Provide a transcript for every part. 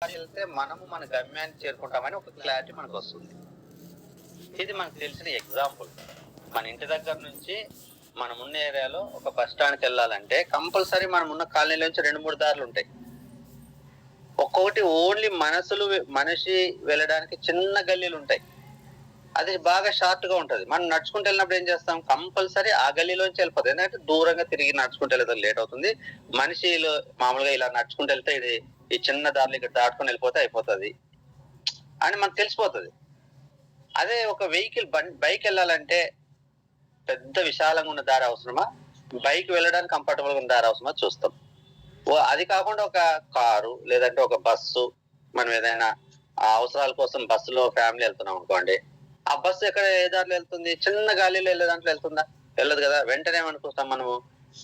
వెళ్తే మనము మన గమ్యాన్ని చేరుకుంటామని ఒక క్లారిటీ మనకు వస్తుంది. ఇది మనకు తెలిసిన ఎగ్జాంపుల్. మన ఇంటి దగ్గర నుంచి మనం ఉన్న ఏరియాలో ఒక బస్ స్టాండ్కి వెళ్ళాలంటే కంపల్సరీ మనం ఉన్న కాలనీలో నుంచి 2-3 దారులు ఉంటాయి. ఒక్కొక్కటి ఓన్లీ మనిషి వెళ్ళడానికి చిన్న గల్లీలు ఉంటాయి. అది బాగా షార్ట్ గా ఉంటది. మనం నడుచుకుంటూ వెళ్ళినప్పుడు ఏం చేస్తాం, కంపల్సరీ ఆ గల్లీలోంచి వెళ్ళిపోతుంది. ఎందుకంటే దూరంగా తిరిగి నడుచుకుంటూ వెళ్తే లేట్ అవుతుంది. మనిషిలు మామూలుగా ఇలా నడుచుకుంటూ వెళ్తే ఇది ఈ చిన్న దారిలో ఇక్కడ దాటుకొని వెళ్ళిపోతే అయిపోతుంది అని మనకు తెలిసిపోతుంది. అదే ఒక వెహికల్ బైక్ వెళ్ళాలంటే పెద్ద విశాలంగా ఉన్న దారి అవసరమా, బైక్ వెళ్ళడానికి కంఫర్టబుల్ గా ఉన్న దారి అవసరమా చూస్తాం. అది కాకుండా ఒక కారు లేదంటే ఒక బస్సు, మనం ఏదైనా అవసరాల కోసం బస్సులో ఫ్యామిలీ వెళ్తున్నాం అనుకోండి, ఆ బస్సు ఎక్కడ ఏ దారిలో వెళ్తుంది, చిన్న గాలిలో వెళ్ళే దాంట్లో వెళ్తుందా? వెళ్ళదు కదా. వెంటనే ఏమనుకుంటాం మనము,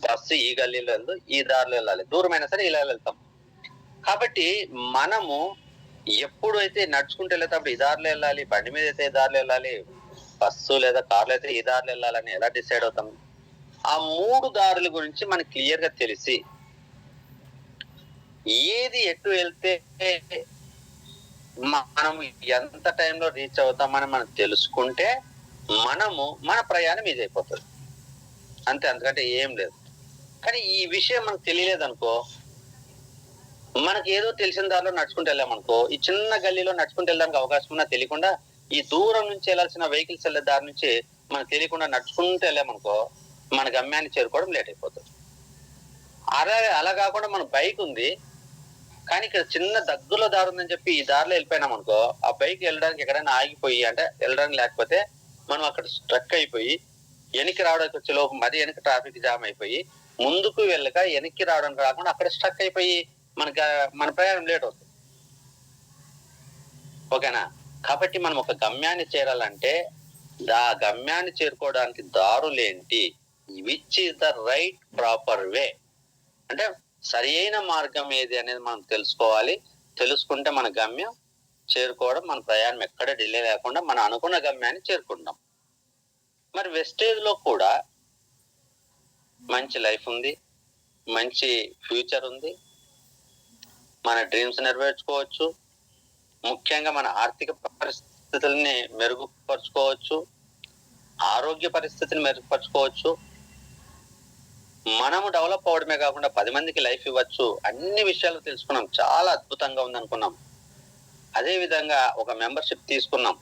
బస్సు ఈ గల్లీలో వెళ్దు, ఈ దారిలో వెళ్ళాలి, దూరమైనా సరే ఇలా వెళ్తాం. కాబట్టి మనము ఎప్పుడైతే నడుచుకుంటూ వెళ్ళేటప్పుడు ఈ దారిలో వెళ్ళాలి, బండి మీద అయితే ఈ దారిలో వెళ్ళాలి, బస్సు లేదా కార్లో అయితే ఈ దారిలో వెళ్ళాలని ఎలా డిసైడ్ అవుతాం? ఆ 3 దారుల గురించి మనకి క్లియర్ గా తెలిసి ఏది ఎటు వెళ్తే మనం ఎంత టైంలో రీచ్ అవుతామని మనం తెలుసుకుంటే మన ప్రయాణం ఇది అయిపోతుంది. అంతే, అంతకంటే ఏం లేదు. కానీ ఈ విషయం మనకు తెలియలేదు అనుకో, మనకి ఏదో తెలిసిన దారిలో నడుచుకుంటూ వెళ్ళామనుకో, ఈ చిన్న గల్లీలో నడుచుకుంటూ వెళ్ళడానికి అవకాశం ఉన్నా తెలియకుండా ఈ దూరం నుంచి వెళ్ళాల్సిన వెహికల్స్ వెళ్ళే దారి నుంచి మనకు తెలియకుండా నడుచుకుంటూ వెళ్ళామనుకో, మన గమ్యాన్ని చేరుకోవడం లేట్ అయిపోతుంది. అలా కాకుండా మన బైక్ ఉంది కానీ ఇక్కడ చిన్న దగ్గరలో దారి ఉందని చెప్పి ఈ దారిలో వెళ్ళిపోయినాం అనుకో, ఆ బైక్ వెళ్ళడానికి ఎక్కడైనా ఆగిపోయి, అంటే వెళ్ళడానికి లేకపోతే మనం అక్కడ స్ట్రక్ అయిపోయి వెనక్కి రావడానికి వచ్చే లోపు మరి వెనక్కి ట్రాఫిక్ జామ్ అయిపోయి ముందుకు వెళ్ళక వెనక్కి రావడానికి రాకుండా అక్కడ స్ట్రక్ అయిపోయి మన ప్రయాణం లేట్ అవుతుంది. ఓకేనా? కాబట్టి మనం ఒక గమ్యాన్ని చేరాలంటే ఆ గమ్యాన్ని చేరుకోవడానికి దారులేంటి, which is the right proper way, అంటే సరి అయిన మార్గం ఏది అనేది మనం తెలుసుకోవాలి. తెలుసుకుంటే మన గమ్యం చేరుకోవడం, మన ప్రయాణం ఎక్కడ డిలే లేకుండా మనం అనుకున్న గమ్యాన్ని చేరుకుంటాం. మరి వెస్టేజ్ లో కూడా మంచి లైఫ్ ఉంది, మంచి ఫ్యూచర్ ఉంది, మన డ్రీమ్స్ నెరవేర్చుకోవచ్చు, ముఖ్యంగా మన ఆర్థిక పరిస్థితుల్ని మెరుగుపరుచుకోవచ్చు, ఆరోగ్య పరిస్థితిని మెరుగుపరుచుకోవచ్చు, మనము డెవలప్ అవడమే కాకుండా 10 మందికి లైఫ్ ఇవ్వచ్చు. అన్ని విషయాలు తెలుసుకున్నాం, చాలా అద్భుతంగా ఉంది అనుకున్నాం. అదే విధంగా ఒక మెంబర్షిప్ తీసుకున్నాం,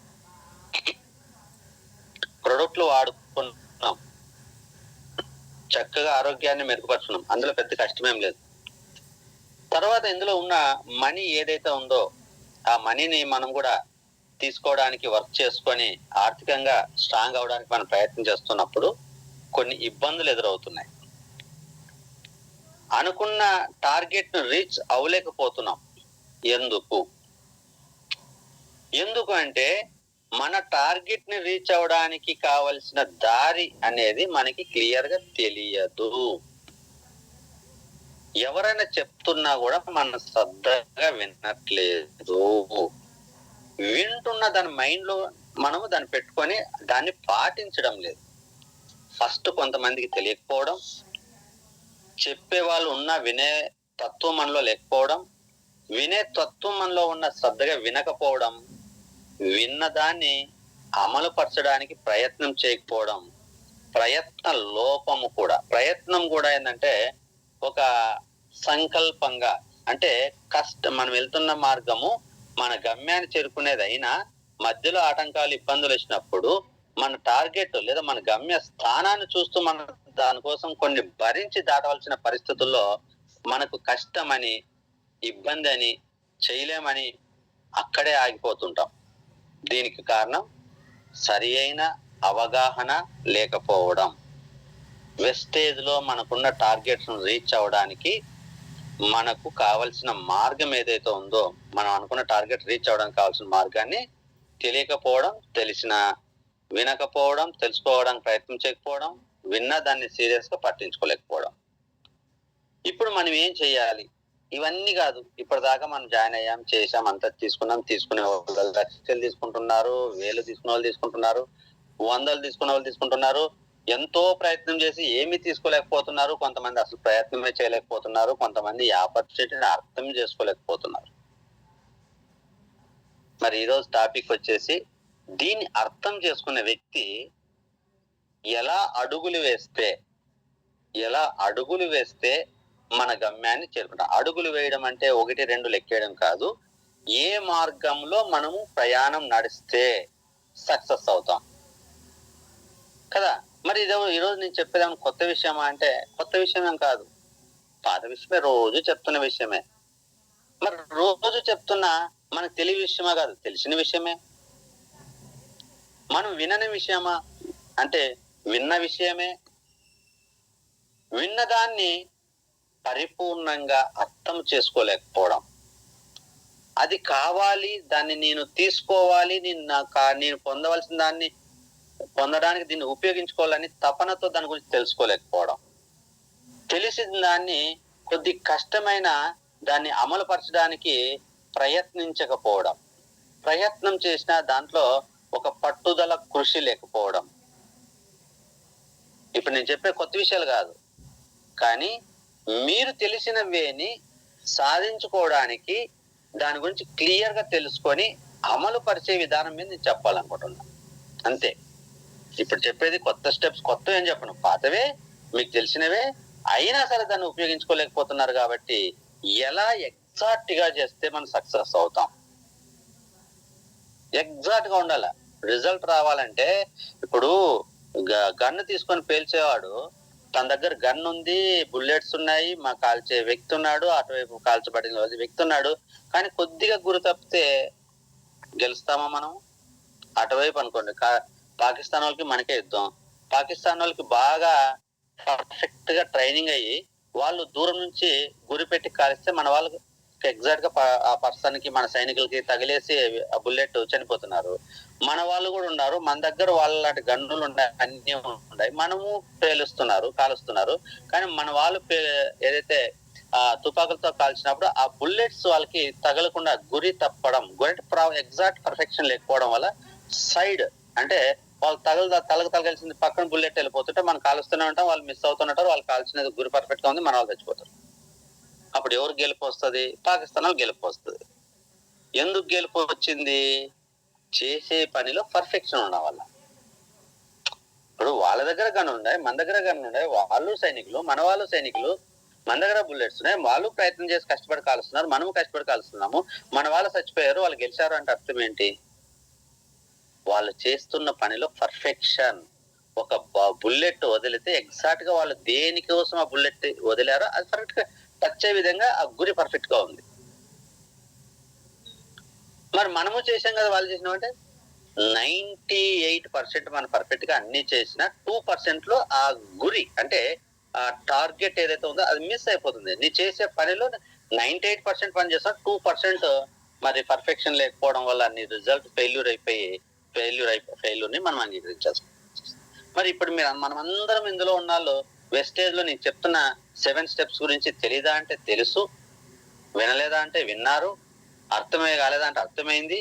ప్రొడక్ట్లు వాడుకున్నాం, చక్కగా ఆరోగ్యాన్ని మెరుగుపరుచుకున్నాం, అందులో పెద్ద కష్టమేం లేదు. తర్వాత ఇందులో ఉన్న మనీ ఏదైతే ఉందో ఆ మనీని మనం కూడా తీసుకోవడానికి వర్క్ చేసుకొని ఆర్థికంగా స్ట్రాంగ్ అవడానికి మనం ప్రయత్నం చేస్తున్నప్పుడు కొన్ని ఇబ్బందులు ఎదురవుతున్నాయి. అనుకున్న టార్గెట్ ను రీచ్ అవ్వలేకపోతున్నాం. ఎందుకు అంటే మన టార్గెట్ ని రీచ్ అవడానికి కావలసిన దారి అనేది మనకి క్లియర్ గా తెలియదు. ఎవరైనా చెప్తున్నా కూడా మన శ్రద్ధగా వినట్లేదు. వింటున్న దాని మైండ్ లో మనము దాన్ని పెట్టుకొని దాన్ని పాటించడం లేదు. ఫస్ట్ కొంతమందికి తెలియకపోవడం, చెప్పే వాళ్ళు ఉన్న వినే తత్వం మనలో లేకపోవడం, వినే తత్వం మనలో ఉన్న శ్రద్ధగా వినకపోవడం, విన్నదాన్ని అమలు పరచడానికి ప్రయత్నం చేయకపోవడం, ప్రయత్న లోపము కూడా. ప్రయత్నం కూడా ఏంటంటే ఒక సంకల్పంగా, అంటే మనం వెళ్తున్న మార్గము మన గమ్యాన్ని చేరుకునేది అయినా మధ్యలో ఆటంకాలు ఇబ్బందులు వచ్చినప్పుడు మన టార్గెట్ లేదా మన గమ్య స్థానాన్ని చూస్తూ మనం దానికోసం కొన్ని భరించి దాటవలసిన పరిస్థితుల్లో మనకు కష్టమని, ఇబ్బంది అని, చేయలేమని అక్కడే ఆగిపోతుంటాం. దీనికి కారణం సరి అయిన అవగాహన లేకపోవడం. వెస్టేజ్ లో మనకున్న టార్గెట్స్ ను రీచ్ అవడానికి మనకు కావలసిన మార్గం ఏదైతే ఉందో, మనం అనుకున్న టార్గెట్ రీచ్ అవడానికి కావాల్సిన మార్గాన్ని తెలియకపోవడం, వినకపోవడం, తెలుసుకోవడానికి ప్రయత్నం చేయకపోవడం, విన్నా దాన్ని సీరియస్ గా పట్టించుకోలేకపోవడం. ఇప్పుడు మనం ఏం చెయ్యాలి? ఇవన్నీ కాదు, ఇప్పటిదాకా మనం జాయిన్ అయ్యాం, చేసాం, అంతా తీసుకున్నాం. తీసుకునే వాళ్ళు లక్షలు తీసుకుంటున్నారు, 1000 తీసుకునే వాళ్ళు తీసుకుంటున్నారు, 100 తీసుకునే వాళ్ళు తీసుకుంటున్నారు. ఎంతో ప్రయత్నం చేసి ఏమీ తీసుకోలేకపోతున్నారు. కొంతమంది అసలు ప్రయత్నమే చేయలేకపోతున్నారు. కొంతమంది ఈ ఆపర్చునిటీని అర్థం చేసుకోలేకపోతున్నారు. మరి ఈరోజు టాపిక్ వచ్చేసి దీన్ని అర్థం చేసుకునే వ్యక్తి ఎలా అడుగులు వేస్తే మన గమ్యాన్ని చేరుకుంటాం. అడుగులు వేయడం అంటే 1, 2 లెక్కేయడం కాదు. ఏ మార్గంలో మనము ప్రయాణం నడిస్తే సక్సెస్ అవుతాం కదా. మరి ఈరోజు నేను చెప్పేదాన్ని కొత్త విషయమా అంటే కొత్త విషయమేం కాదు, పాత విషయమే, రోజు చెప్తున్న విషయమే. మరి రోజు చెప్తున్నా మనకు తెలియ విషయమా కాదు, తెలిసిన విషయమే. మనం వినని విషయమా అంటే విన్న విషయమే. విన్నదాన్ని పరిపూర్ణంగా అర్థం చేసుకోలేకపోవడం, అది కావాలి, దాన్ని నేను తీసుకోవాలి, నేను పొందవలసిన దాన్ని పొందడానికి దీన్ని ఉపయోగించుకోవాలని తపనతో దాని గురించి తెలుసుకోలేకపోవడం, తెలిసిన దాన్ని కొద్ది కష్టమైన దాన్ని అమలుపరచడానికి ప్రయత్నించకపోవడం, ప్రయత్నం చేసిన దాంట్లో ఒక పట్టుదల కృషి లేకపోవడం. ఇప్పుడు నేను చెప్పే కొత్త విషయాలు కాదు, కానీ మీరు తెలిసినవేని సాధించుకోవడానికి దాని గురించి క్లియర్ గా తెలుసుకొని అమలు పరిచే విధానం మీద నేను చెప్పాలనుకుంటున్నా. అంతే. ఇప్పుడు చెప్పేది కొత్త స్టెప్స్, కొత్త ఏం చెప్పను, పాతవే మీకు తెలిసినవే, అయినా సరే దాన్ని ఉపయోగించుకోలేకపోతున్నారు. కాబట్టి ఎలా ఎగ్జాక్ట్ గా చేస్తే మనం సక్సెస్ అవుతాం, ఎగ్జాక్ట్ గా ఉండాలి. రిజల్ట్ రావాలంటే ఇప్పుడు గన్ను తీసుకొని పేల్చేవాడు, తన దగ్గర గన్ ఉంది, బుల్లెట్స్ ఉన్నాయి, మా కాల్చే వ్యక్తి ఉన్నాడు, అటువైపు కాల్చబడిన వ్యక్తి ఉన్నాడు, కానీ కొద్దిగా గురి తప్పితే గెలుస్తామా మనం? అటువైపు అనుకోండి, పాకిస్తాన్ వాళ్ళకి మనకే యుద్ధం. పాకిస్తాన్ వాళ్ళకి బాగా పర్ఫెక్ట్ గా ట్రైనింగ్ అయ్యి వాళ్ళు దూరం నుంచి గురి పెట్టి కాలిస్తే మన వాళ్ళకి ఎగ్జాక్ట్ గా ఆ పర్సన్ కి, మన సైనికులకి తగిలేసి ఆ బుల్లెట్ చనిపోతున్నారు. మన వాళ్ళు కూడా ఉన్నారు, మన దగ్గర వాళ్ళ లాంటి గన్నులు ఉన్నాయి, అన్ని ఉన్నాయి, మనము కాలుస్తున్నారు. కానీ మన వాళ్ళు ఏదైతే ఆ తుపాకులతో కాల్చినప్పుడు ఆ బుల్లెట్స్ వాళ్ళకి తగలకుండా గురి తప్పడం, ఎగ్జాక్ట్ పర్ఫెక్షన్ లేకపోవడం వల్ల సైడ్ అంటే వాళ్ళు తలకు తగలిసింది పక్కన బుల్లెట్ వెళ్ళిపోతుంటే మనం కాలుస్తూనే ఉంటాం, వాళ్ళు మిస్ అవుతుంటారు, వాళ్ళు కాల్చినది గురి పర్ఫెక్ట్ గా ఉంది, మన వాళ్ళు చచ్చిపోతారు. అప్పుడు ఎవరు గెలుపు వస్తుంది? పాకిస్తాన్ వాళ్ళు గెలుపు వస్తుంది. ఎందుకు గెలుపు వచ్చింది? చేసే పనిలో పర్ఫెక్షన్ ఉండడం వల్ల. ఇప్పుడు వాళ్ళ దగ్గర గన్ ఉన్నాయి, మన దగ్గర గన్ ఉన్నాయి, వాళ్ళు సైనికులు, మన వాళ్ళు సైనికులు, మన దగ్గర బుల్లెట్స్ ఉన్నాయి, వాళ్ళు ప్రయత్నం చేసి కష్టపడి కాలుస్తున్నారు, మనము కష్టపడి కాలుస్తున్నాము, మన వాళ్ళు చచ్చిపోయారు, వాళ్ళు గెలిచారు అంటే అర్థం ఏంటి? వాళ్ళు చేస్తున్న పనిలో పర్ఫెక్షన్. ఒక బుల్లెట్ వదిలితే ఎగ్జాక్ట్ గా వాళ్ళు దేనికోసం ఆ బుల్లెట్ వదిలారో అది పర్ఫెక్ట్ గా టచ్ అయ్యే విధంగా ఆ గురి పర్ఫెక్ట్ గా ఉంది. మరి మనము చేసాం కదా, వాళ్ళు చేసినామంటే 98% మనం పర్ఫెక్ట్ గా అన్ని చేసిన 2% లో ఆ గురి అంటే ఆ టార్గెట్ ఏదైతే ఉందో అది మిస్ అయిపోతుంది. నీ చేసే పనిలో 98% పని చేస్తున్నా, 2% మరి పర్ఫెక్షన్ లేకపోవడం వల్ల నీ రిజల్ట్ ఫెయిల్యూర్ ని మనం అంగీకరించాల్సి. మరి ఇప్పుడు మనం అందరం ఇందులో ఉన్నాళ్ళు వెస్టేజ్ లో నేను చెప్తున్న 7 స్టెప్స్ గురించి తెలీదా అంటే తెలుసు, వినలేదా అంటే విన్నారు, అర్థమే కాలేదా అంటే అర్థమైంది,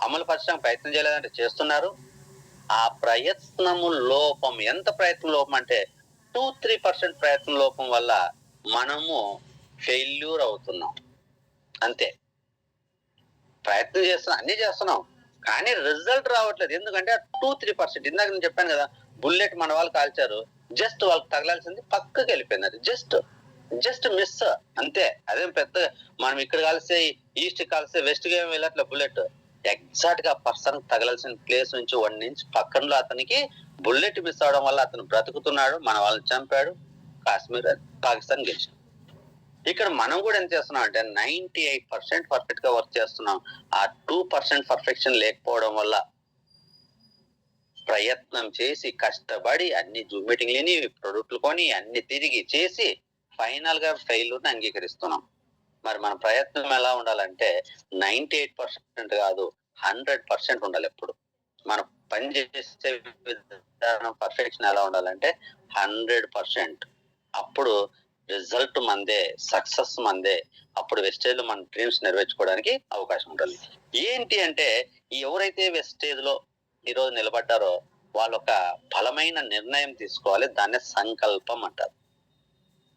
అమలు పరచడానికి ప్రయత్నం చేయలేదంటే చేస్తున్నారు. ఆ ప్రయత్నము లోపం, ఎంత ప్రయత్నం లోపం అంటే 2-3% ప్రయత్నం లోపం వల్ల మనము ఫెయిల్యూర్ అవుతున్నాం. అంతే. ప్రయత్నం చేస్తున్నాం, అన్ని చేస్తున్నాం, కానీ రిజల్ట్ రావట్లేదు. ఎందుకంటే 2-3%. ఇందాక నేను చెప్పాను కదా, బుల్లెట్ మన వాళ్ళు కాల్చారు, జస్ట్ వాళ్ళకి తగలాల్సింది పక్కకి వెళ్ళిపోయింది, అది జస్ట్ మిస్ అంతే. అదేం పెద్ద మనం ఇక్కడ కలిస్తే ఈస్ట్ కలిస్తే వెస్ట్ గా వెళ్ళట్లే బుల్లెట్, ఎగ్జాక్ట్ గా పర్సన్ తగలాల్సిన ప్లేస్ నుంచి 1 ఇంచ్ పక్కనలో అతనికి బుల్లెట్ మిస్ అవడం వల్ల అతను బ్రతుకుతున్నాడు, మన వాళ్ళని చంపాడు, పాకిస్తాన్ గెలిచాడు. ఇక్కడ మనం కూడా ఎంత చేస్తున్నాం అంటే 98% పర్ఫెక్ట్ గా వర్క్ చేస్తున్నాం. ఆ 2% పర్ఫెక్షన్ లేకపోవడం వల్ల ప్రయత్నం చేసి కష్టపడి అన్ని జూమ్ మీటింగ్ లేని ప్రొడక్ట్లు కొని అన్ని తిరిగి చేసి ఫైనల్ గా ఫెయిల్యూర్ ని అంగీకరిస్తున్నాం. మరి మన ప్రయత్నం ఎలా ఉండాలంటే 98% కాదు, 100% ఉండాలి. ఎప్పుడు మనం పని చేసే విధానం పర్ఫెక్షన్ ఎలా ఉండాలంటే 100%. అప్పుడు రిజల్ట్ మందే, సక్సెస్ మందే. అప్పుడు వెస్టేజ్ లో మన డ్రీమ్స్ నెరవేర్చుకోవడానికి అవకాశం ఉంటుంది. ఏంటి అంటే ఎవరైతే వెస్టేజ్ లో ఈరోజు నిలబడ్డారో వాళ్ళు ఒక బలమైన నిర్ణయం తీసుకోవాలి, దాన్నే సంకల్పం అంటారు.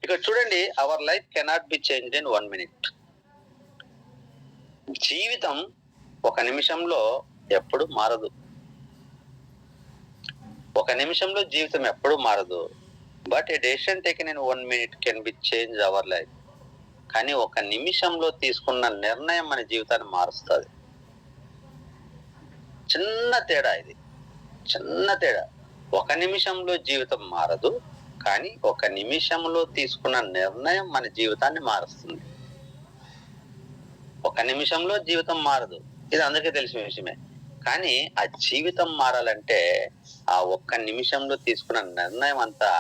ఇక్కడ చూడండి, our life cannot be change in 1 minute. జీవితం ఒక నిమిషంలో ఎప్పుడు మారదు. ఒక నిమిషంలో జీవితం ఎప్పుడు మారదు. But A decision taken in 1 minute can be change our life. కానీ ఒక నిమిషంలో తీసుకున్న నిర్ణయం మన జీవితాన్ని మారుస్తుంది. చిన్న తేడా ఇది, చిన్న తేడా. ఒక నిమిషంలో జీవితం మారదు, కానీ ఒక నిమిషంలో తీసుకున్న నిర్ణయం మన జీవితాన్ని మారుస్తుంది. ఒక నిమిషంలో జీవితం మారదు, ఇది అందరికీ తెలిసిన విషయమే. కానీ ఆ జీవితం మారాలంటే ఆ ఒక్క నిమిషంలో తీసుకున్న నిర్ణయం అంతా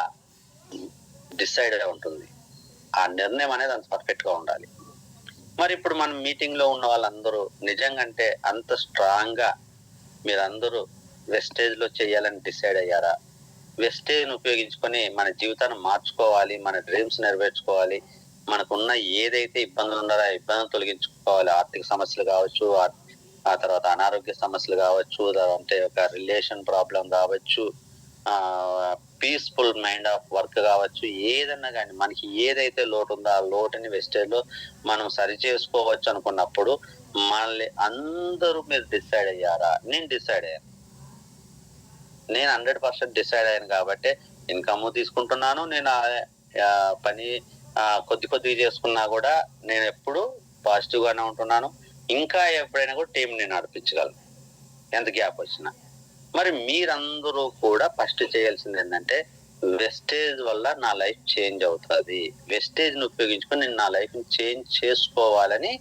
డిసైడ్ అయి ఉంటుంది. ఆ నిర్ణయం అనేది అంత పర్ఫెక్ట్ గా ఉండాలి. మరి ఇప్పుడు మనం మీటింగ్ లో ఉన్న వాళ్ళందరూ నిజంగా అంటే అంత స్ట్రాంగ్ గా మీరందరూ వెస్టేజ్ లో చేయాలని డిసైడ్ అయ్యారా? వెస్టేజ్ ఉపయోగించుకొని మన జీవితాన్ని మార్చుకోవాలి, మన డ్రీమ్స్ నెరవేర్చుకోవాలి, మనకున్న ఏదైతే ఇబ్బందులు ఉన్నారో ఆ ఇబ్బందులు తొలగించుకోవాలి. ఆర్థిక సమస్యలు కావచ్చు, ఆ తర్వాత అనారోగ్య సమస్యలు కావచ్చు, అంటే ఒక రిలేషన్ ప్రాబ్లం కావచ్చు, పీస్ఫుల్ మైండ్ ఆఫ్ వర్క్ కావచ్చు, ఏదన్నా కానీ మనకి ఏదైతే లోటు ఉందో ఆ లోటుని వెస్టేజ్ లో మనం సరి చేసుకోవచ్చు అనుకున్నప్పుడు మనల్ని అందరూ మీరు డిసైడ్ అయ్యారా? నేను డిసైడ్ అయ్యాను. నేను 100% డిసైడ్ అయ్యాను కాబట్టి ఇన్కమ్ తీసుకుంటున్నాను. నేను పని కొద్దిగా చేసుకున్నా కూడా నేను ఎప్పుడు పాజిటివ్ గానే ఉంటున్నాను. ఇంకా ఎప్పుడైనా కూడా టీం నేను నడిపించగలను, ఎంత గ్యాప్ వచ్చినా. మరి మీరందరూ కూడా ఫస్ట్ చేయాల్సింది ఏంటంటే, వెస్టేజ్ వల్ల నా లైఫ్ చేంజ్ అవుతుంది, వెస్టేజ్ ని ఉపయోగించుకొని నేను నా లైఫ్ ని చేంజ్ చేసుకోవాలని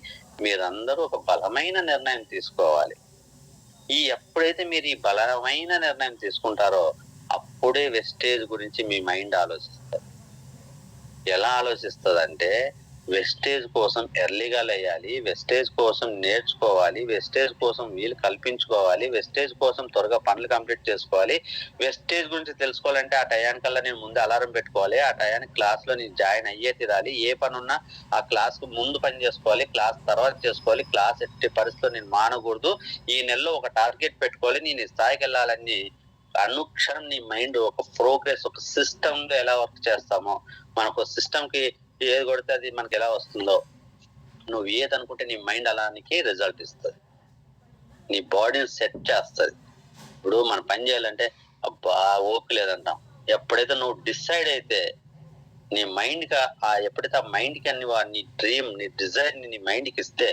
మీరందరూ ఒక బలమైన నిర్ణయం తీసుకోవాలి. ఎప్పుడైతే మీరు ఈ బలమైన నిర్ణయం తీసుకుంటారో అప్పుడే వెస్టేజ్ గురించి మీ మైండ్ ఆలోచిస్తుంది. ఎలా ఆలోచిస్తుంది అంటే, వెస్టేజ్ కోసం ఎర్లీగా లేయాలి, వెస్టేజ్ కోసం నేర్చుకోవాలి, వెస్టేజ్ కోసం వీలు కల్పించుకోవాలి, వెస్టేజ్ కోసం త్వరగా పనులు కంప్లీట్ చేసుకోవాలి. వెస్టేజ్ గురించి తెలుసుకోవాలంటే ఆ టయానికల్లా నేను ముందు అలారం పెట్టుకోవాలి, ఆ టయానికి క్లాస్ లో నేను జాయిన్ అయ్యే తీరాలి, ఏ పని ఉన్నా ఆ క్లాస్ కు ముందు పని చేసుకోవాలి, క్లాస్ తర్వాత చేసుకోవాలి, క్లాస్ ఎట్టి పరిస్థితిలో నేను మానకూడదు, ఈ నెలలో ఒక టార్గెట్ పెట్టుకోవాలి, నేను ఈ స్థాయికి వెళ్ళాలని అనుక్షణం నీ మైండ్ ఒక ప్రోగ్రెస్, ఒక సిస్టమ్ లో ఎలా వర్క్ చేస్తామో, మనకు సిస్టమ్ కి ఏది కొడితే అది మనకి ఎలా వస్తుందో, నువ్వు ఏది అనుకుంటే నీ మైండ్ అలానికి రిజల్ట్ ఇస్తుంది, నీ బాడీని సెట్ చేస్తుంది. ఇప్పుడు మనం పని చేయాలంటే అబ్బా ఓపిక లేదంటాం. ఎప్పుడైతే నువ్వు డిసైడ్ అయితే నీ మైండ్ కి ఎప్పుడైతే ఆ మైండ్ కి నీ డ్రీమ్, నీ డిజైర్ ని నీ మైండ్ కి ఇస్తే,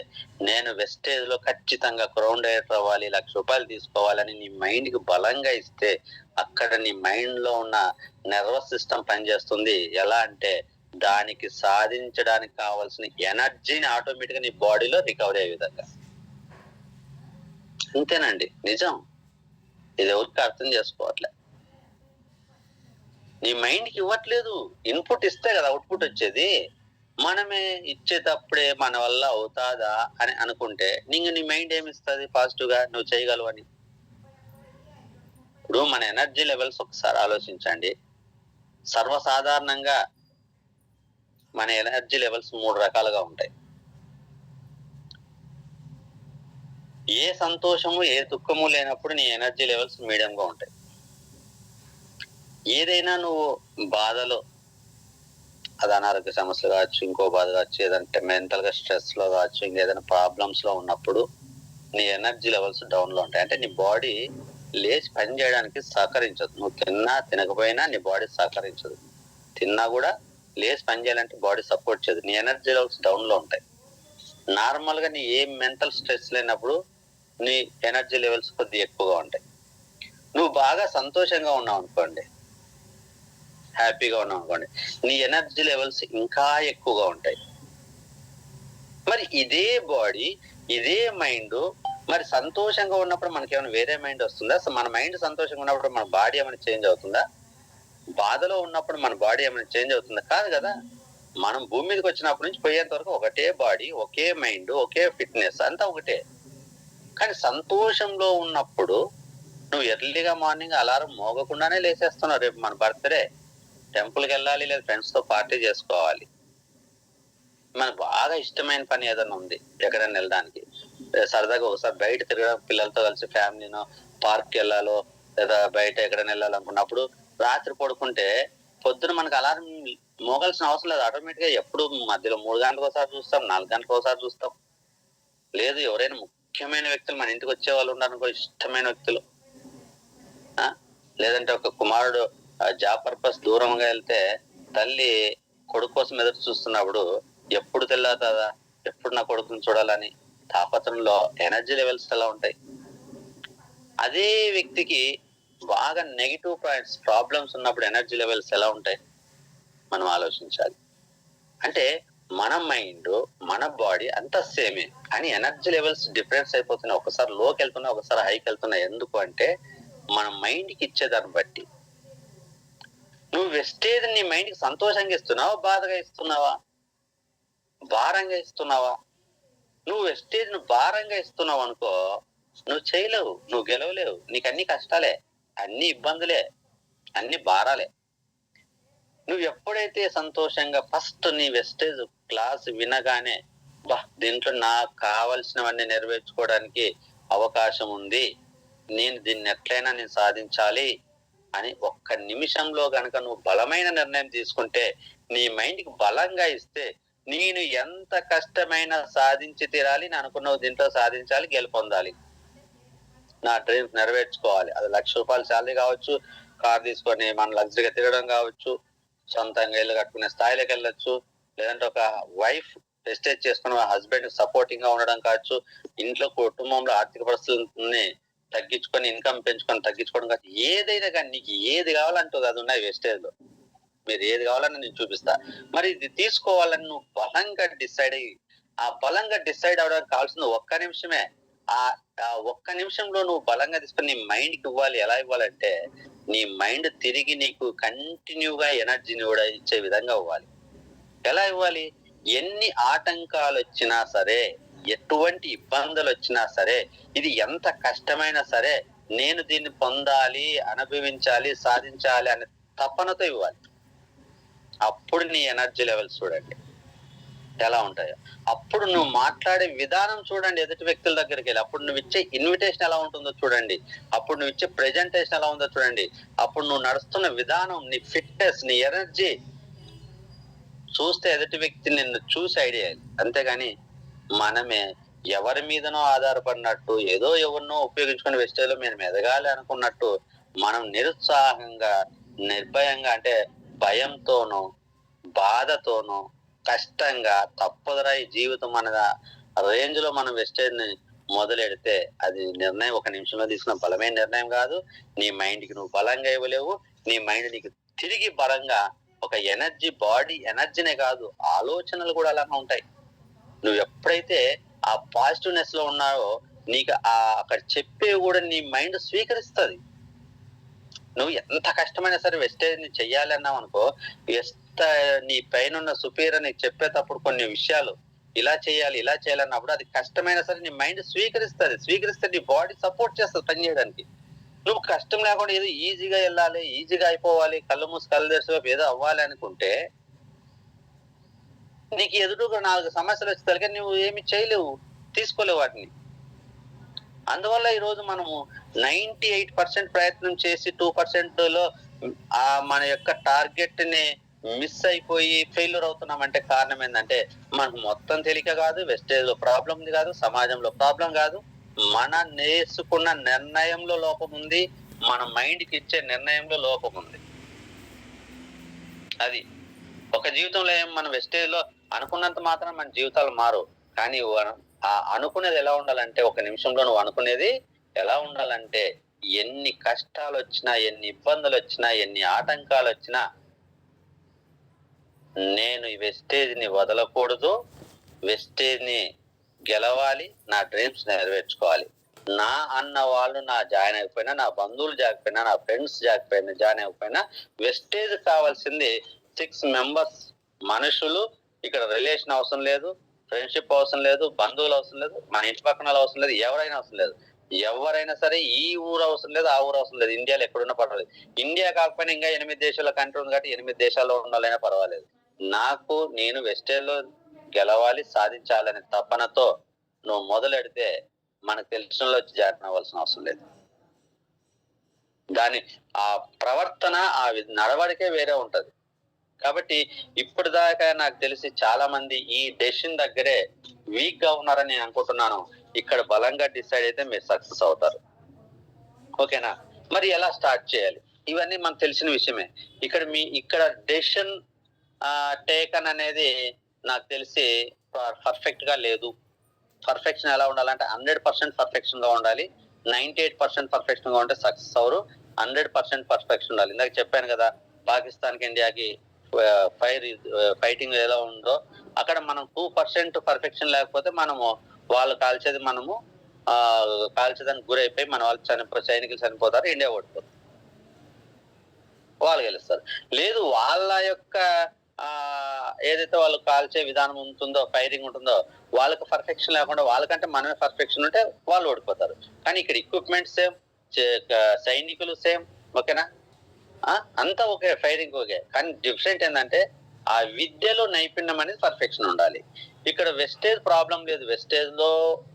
నేను వెస్టేజ్ లో ఖచ్చితంగా క్రౌన్ డైరెక్టర్ అవ్వాలి, ₹1,00,000 తీసుకోవాలని నీ మైండ్ కి బలంగా ఇస్తే, అక్కడ నీ మైండ్ లో ఉన్న నర్వస్ సిస్టమ్ పనిచేస్తుంది. ఎలా అంటే దానికి సాధించడానికి కావాల్సిన ఎనర్జీని ఆటోమేటిక్ గా నీ బాడీలో రికవరీ అయ్యే విధంగా. అంతేనండి, నిజం. ఇది ఎవరికి అర్థం చేసుకోవట్లే. నీ మైండ్ కి ఇవ్వట్లేదు, ఇన్పుట్ ఇస్తే కదా అవుట్పుట్ వచ్చేది. మనమే ఇచ్చేటప్పుడే మన వల్ల అవుతాదా అని అనుకుంటే నీ మైండ్ ఏమిస్తుంది పాజిటివ్ గా, నువ్వు చేయగలవు అని. ఇప్పుడు మన ఎనర్జీ లెవెల్స్ ఒకసారి ఆలోచించండి. సర్వసాధారణంగా మన ఎనర్జీ లెవెల్స్ 3 రకాలుగా ఉంటాయి. ఏ సంతోషము ఏ దుఃఖము లేనప్పుడు నీ ఎనర్జీ లెవెల్స్ మీడియం గా ఉంటాయి. ఏదైనా నువ్వు బాధలో, అది అనారోగ్య సమస్యలు కావచ్చు, ఇంకో బాధ కావచ్చు, ఏదంటే మెంటల్ గా స్ట్రెస్ లో కావచ్చు, ఇంకేదైనా ప్రాబ్లమ్స్ లో ఉన్నప్పుడు నీ ఎనర్జీ లెవెల్స్ డౌన్ లో ఉంటాయి. అంటే నీ బాడీ లేచి పని చేయడానికి సహకరించదు. నువ్వు తిన్నా తినకపోయినా నీ బాడీ సహకరించదు. తిన్నా కూడా లేచి పని చేయాలంటే బాడీ సపోర్ట్ చేయదు, నీ ఎనర్జీ లెవెల్స్ డౌన్ లో ఉంటాయి. నార్మల్ గా నీ ఏ మెంటల్ స్ట్రెస్ లేనప్పుడు నీ ఎనర్జీ లెవెల్స్ కొద్దిగా ఎక్కువగా ఉంటాయి. నువ్వు బాగా సంతోషంగా ఉన్నావు అనుకోండి, హ్యాపీగా ఉన్నావు అనుకోండి, నీ ఎనర్జీ లెవెల్స్ ఇంకా ఎక్కువగా ఉంటాయి. మరి ఇదే బాడీ, ఇదే మైండ్ మరి సంతోషంగా ఉన్నప్పుడు మనకేమైనా వేరే మైండ్ వస్తుందా? మన మైండ్ సంతోషంగా ఉన్నప్పుడు మన బాడీ ఏమైనా చేంజ్ అవుతుందా? బాధలో ఉన్నప్పుడు మన బాడీ ఏమైనా చేంజ్ అవుతుందా? కాదు కదా. మనం భూమి మీదకి వచ్చినప్పటి నుంచి పోయేంత వరకు ఒకటే బాడీ, ఒకే మైండ్, ఒకే ఫిట్నెస్, అంతా ఒకటే. కానీ సంతోషంలో ఉన్నప్పుడు నువ్వు ఎర్లీగా మార్నింగ్ అలారం మోగకుండానే లేచేస్తున్నావు. రేపు మన బర్త్డే, టెంపుల్కి వెళ్ళాలి, లేదా ఫ్రెండ్స్ తో పార్టీ చేసుకోవాలి, మనకు బాగా ఇష్టమైన పని ఏదైనా ఉంది ఎక్కడైనా వెళ్ళడానికి, సరదాగా ఒకసారి బయట తిరగడం, పిల్లలతో కలిసి ఫ్యామిలీనో పార్క్కి వెళ్ళాలో లేదా బయట ఎక్కడైనా వెళ్ళాలనుకున్నప్పుడు రాత్రి పడుకుంటే పొద్దున మనకు అలారం మోగాల్సిన అవసరం లేదు. ఆటోమేటిక్ గా ఎప్పుడు మధ్యలో 3 గంటలకు ఒకసారి చూస్తాం, 4 గంటలకు ఒకసారి చూస్తాం. లేదు ఎవరైనా ముఖ్యమైన వ్యక్తులు మన ఇంటికి వచ్చే వాళ్ళు ఉన్నారు, ఇష్టమైన వ్యక్తులు. లేదంటే ఒక కుమారుడు జాబ్ పర్పస్ దూరంగా వెళ్తే తల్లి కొడుకు కోసం ఎదురు చూస్తున్నప్పుడు ఎప్పుడు తెల్లారుతుందా, ఎప్పుడు నా కొడుకుని చూడాలని తాపత్రంలో ఎనర్జీ లెవెల్స్ ఎలా ఉంటాయి. అదే వ్యక్తికి బాగా నెగిటివ్ పాయింట్స్, ప్రాబ్లమ్స్ ఉన్నప్పుడు ఎనర్జీ లెవెల్స్ ఎలా ఉంటాయి మనం ఆలోచించాలి. అంటే మన మైండ్, మన బాడీ అంతా సేమే, కానీ ఎనర్జీ లెవెల్స్ డిఫరెన్స్ అయిపోతున్నాయి. ఒకసారి లోకి వెళ్తున్నాయి, ఒకసారి హైకి వెళ్తున్నాయి. ఎందుకు అంటే మన మైండ్కి ఇచ్చేదాన్ని బట్టి. నువ్వు వెస్టేజ్ నీ మైండ్కి సంతోషంగా ఇస్తున్నావా, బాధగా ఇస్తున్నావా, భారంగా ఇస్తున్నావా? నువ్వు వెస్టేజ్ ను భారంగా ఇస్తున్నావు అనుకో, నువ్వు చేయలేవు, నువ్వు గెలవలేవు. నీకు అన్ని కష్టాలే, అన్ని ఇబ్బందులే, అన్ని భారాలే. నువ్వు ఎప్పుడైతే సంతోషంగా ఫస్ట్ నీ వెస్టేజ్ క్లాస్ వినగానే దీంట్లో నాకు కావలసినవన్నీ నెరవేర్చుకోవడానికి అవకాశం ఉంది, నేను దీన్ని ఎట్లయినా నేను సాధించాలి అని ఒక్క నిమిషంలో గనక నువ్వు బలమైన నిర్ణయం తీసుకుంటే, నీ మైండ్కి బలంగా ఇస్తే, నేను ఎంత కష్టమైనా సాధించి తీరాలి, నేను అనుకున్నవి దీంట్లో సాధించాలి, గెలుపొందాలి, నా డ్రీమ్స్ నెరవేర్చుకోవాలి. అది ₹1,00,000 శాలరీ కావచ్చు, కార్ తీసుకొని మన లగ్జరీగా తిరగడం కావచ్చు, సొంతంగా ఇల్లు కట్టుకునే స్థాయిలోకి వెళ్ళొచ్చు, లేదంటే ఒక వైఫ్ ప్రెస్టేజ్ చేసుకుని హస్బెండ్ సపోర్టింగ్ గా ఉండడం కావచ్చు, ఇంట్లో కుటుంబంలో ఆర్థిక పరిస్థితుల్ని తగ్గించుకొని ఇన్కమ్ పెంచుకొని తగ్గించుకోవడం కావచ్చు, ఏదైనా కానీ నీకు ఏది కావాలంటే అది ఉన్నాయి వెస్టేజ్ లో. మీరు ఏది కావాలని నేను చూపిస్తా. మరి ఇది తీసుకోవాలని నువ్వు బలంగా డిసైడ్ అయ్యి, ఆ బలంగా డిసైడ్ అవడానికి కావాల్సింది ఒక్క నిమిషమే. ఆ ఒక్క నిమిషంలో నువ్వు బలంగా తీసుకొని నీ మైండ్ కి ఇవ్వాలి. ఎలా ఇవ్వాలంటే, నీ మైండ్ తిరిగి నీకు కంటిన్యూగా ఎనర్జీని కూడా ఇచ్చే విధంగా ఇవ్వాలి. ఎలా ఇవ్వాలి? ఎన్ని ఆటంకాలు వచ్చినా సరే, ఎటువంటి ఇబ్బందులు వచ్చినా సరే, ఇది ఎంత కష్టమైనా సరే, నేను దీన్ని పొందాలి, అనుభవించాలి, సాధించాలి అనే తపనతో ఇవ్వాలి. అప్పుడు నీ ఎనర్జీ లెవెల్స్ చూడండి ఎలా ఉంటాయో. అప్పుడు నువ్వు మాట్లాడే విధానం చూడండి, ఎదుటి వ్యక్తుల దగ్గరికి వెళ్ళి. అప్పుడు నువ్వు ఇచ్చే ఇన్విటేషన్ ఎలా ఉంటుందో చూడండి. అప్పుడు నువ్వు ఇచ్చే ప్రెజెంటేషన్ ఎలా ఉందో చూడండి. అప్పుడు నువ్వు నడుస్తున్న విధానం, నీ ఫిట్నెస్, నీ ఎనర్జీ చూస్తే ఎదుటి వ్యక్తి నిన్ను చూసి ఐడియా. అంతేగాని మనమే ఎవరి మీదనో ఆధారపడినట్టు, ఏదో ఎవరినో ఉపయోగించుకుని వెస్టేజ్లో మేము ఎదగాలి అనుకున్నట్టు, మనం నిరుత్సాహంగా, నిర్భయంగా, అంటే భయంతోనూ, బాధతోనూ, కష్టంగా, తప్పదురా ఈ జీవితం అన్న రేంజ్ లో మనం వెస్టేజ్ ని మొదలెడితే, అది నిర్ణయం ఒక నిమిషంలో తీసుకున్న బలమైన నిర్ణయం కాదు. నీ మైండ్ కి నువ్వు బలంగా ఇవ్వలేవు. నీ మైండ్ నీకు తిరిగి బలంగా ఒక ఎనర్జీ, బాడీ ఎనర్జీనే కాదు, ఆలోచనలు కూడా అలానే ఉంటాయి. నువ్వు ఎప్పుడైతే ఆ పాజిటివ్నెస్ లో ఉన్నావో, నీకు అక్కడ చెప్పేవి కూడా నీ మైండ్ స్వీకరిస్తుంది. నువ్వు ఎంత కష్టమైనా సరే వెస్టేజ్ ని చెయ్యాలి అన్నావు అనుకో, నీ పైన ఉన్న సుపీరియర్ నీకు చెప్పేటప్పుడు కొన్ని విషయాలు ఇలా చేయాలి, ఇలా చేయాలన్నప్పుడు అది కష్టమైనా సరే నీ మైండ్ స్వీకరిస్తుంది. స్వీకరిస్తే నీ బాడీ సపోర్ట్ చేస్తుంది పని చేయడానికి. నువ్వు కష్టం లేకుండా ఏదో ఈజీగా వెళ్ళాలి, ఈజీగా అయిపోవాలి, కళ్ళు మూసి కళ్ళు తెరిచి ఏదో అవ్వాలి అనుకుంటే, నీకు ఎదురుగా 4 సమస్యలు వచ్చేసరికి నువ్వు ఏమి చేయలేవు, తీసుకోలేవు వాటిని. అందువల్ల ఈరోజు మనము 98% ప్రయత్నం చేసి 2% లో మన యొక్క టార్గెట్ ని మిస్ అయిపోయి ఫెయిల్యూర్ అవుతున్నామంటే కారణం ఏంటంటే, మనకు మొత్తం తెలియక కాదు, వెస్టేజ్ లో ప్రాబ్లం కాదు, సమాజంలో ప్రాబ్లం కాదు, మన నేర్చుకున్న నిర్ణయంలో లోపం ఉంది, మన మైండ్ కి ఇచ్చే నిర్ణయంలో లోపం ఉంది. అది ఒక జీవితంలో మనం వెస్టేజ్ లో అనుకున్నంత మాత్రం మన జీవితాలు మారు. కానీ అనుకునేది ఎలా ఉండాలంటే, ఒక నిమిషంలో నువ్వు అనుకునేది ఎలా ఉండాలంటే, ఎన్ని కష్టాలు వచ్చినా, ఎన్ని ఇబ్బందులు వచ్చినా, ఎన్ని ఆటంకాలు వచ్చినా, నేను ఈ వెస్టేజ్ ని వదలకూడదు, వెస్టేజ్ ని గెలవాలి, నా డ్రీమ్స్ నెరవేర్చుకోవాలి. నా అన్న వాళ్ళు నా జాయిన్ అయిపోయినా, నా బంధువులు జాయిపోయినా, నా ఫ్రెండ్స్ జాయిన్ అయిపోయినా, వెస్టేజ్ కావాల్సింది 6 మెంబర్స్ మనుషులు. ఇక్కడ రిలేషన్ అవసరం లేదు, ఫ్రెండ్షిప్ అవసరం లేదు, బంధువులు అవసరం లేదు, మన ఇంటి పక్కన అవసరం లేదు, ఎవరైనా అవసరం లేదు. ఎవరైనా సరే, ఈ ఊరు అవసరం లేదు, ఆ ఊరు అవసరం లేదు, ఇండియాలో ఎక్కడున్నా పర్వాలేదు. ఇండియా కాకపోయినా ఇంకా 8 దేశాల కంట్రీ ఉంది కాబట్టి 8 దేశాల్లో ఉండాలైనా పర్వాలేదు. నేను వెస్టేజ్ లో గెలవాలి, సాధించాలనే తపనతో నువ్వు మొదలెడితే, మనకు తెలిసినలో వచ్చి జాయిన్ అవ్వాల్సిన అవసరం లేదు. దాని ఆ ప్రవర్తన, ఆ నడవడికే వేరే ఉంటది. కాబట్టి ఇప్పటిదాకా నాకు తెలిసి చాలా మంది ఈ డెసిషన్ దగ్గరే వీక్ గా ఉన్నారని నేను అనుకుంటున్నాను. ఇక్కడ బలంగా డిసైడ్ అయితే మీరు సక్సెస్ అవుతారు. ఓకేనా? మరి ఎలా స్టార్ట్ చేయాలి? ఇవన్నీ మనకు తెలిసిన విషయమే. ఇక్కడ డెసిషన్ టేకన్ అనేది నాకు తెలిసి పర్ఫెక్ట్ గా లేదు. పర్ఫెక్షన్ ఎలా ఉండాలంటే 100% పర్ఫెక్షన్ గా ఉండాలి. 98% పర్ఫెక్షన్ గా ఉంటే సక్సెస్ అవరు. 100% పర్ఫెక్షన్ ఉండాలి. ఇందాక చెప్పాను కదా, పాకిస్తాన్ కి ఇండియాకి ఫైటింగ్ ఎలా ఉందో అక్కడ మనం 2% పర్ఫెక్షన్ లేకపోతే మనము వాళ్ళు కాల్చేది మనము కాల్చేదానికి గురైపోయి మన వాళ్ళు సైనికులు చనిపోతారు, ఇండియా ఓడిపోతారు, వాళ్ళు గెలుస్తారు. లేదు వాళ్ళ యొక్క ఏదైతే వాళ్ళు కాల్చే విధానం ఉంటుందో, ఫైరింగ్ ఉంటుందో, వాళ్ళకి పర్ఫెక్షన్ లేకుండా వాళ్ళకంటే మనమే పర్ఫెక్షన్ ఉంటే వాళ్ళు ఓడిపోతారు. కానీ ఇక్కడ ఎక్విప్మెంట్ సేమ్, సైనికులు సేమ్, ఓకేనా? అంతా ఓకే, ఫైరింగ్ ఓకే. కానీ డిఫరెంట్ ఏంటంటే ఆ విద్యలో నైపుణ్యం అనేది పర్ఫెక్షన్ ఉండాలి. ఇక్కడ వెస్టేజ్ ప్రాబ్లం లేదు. వెస్టేజ్ లో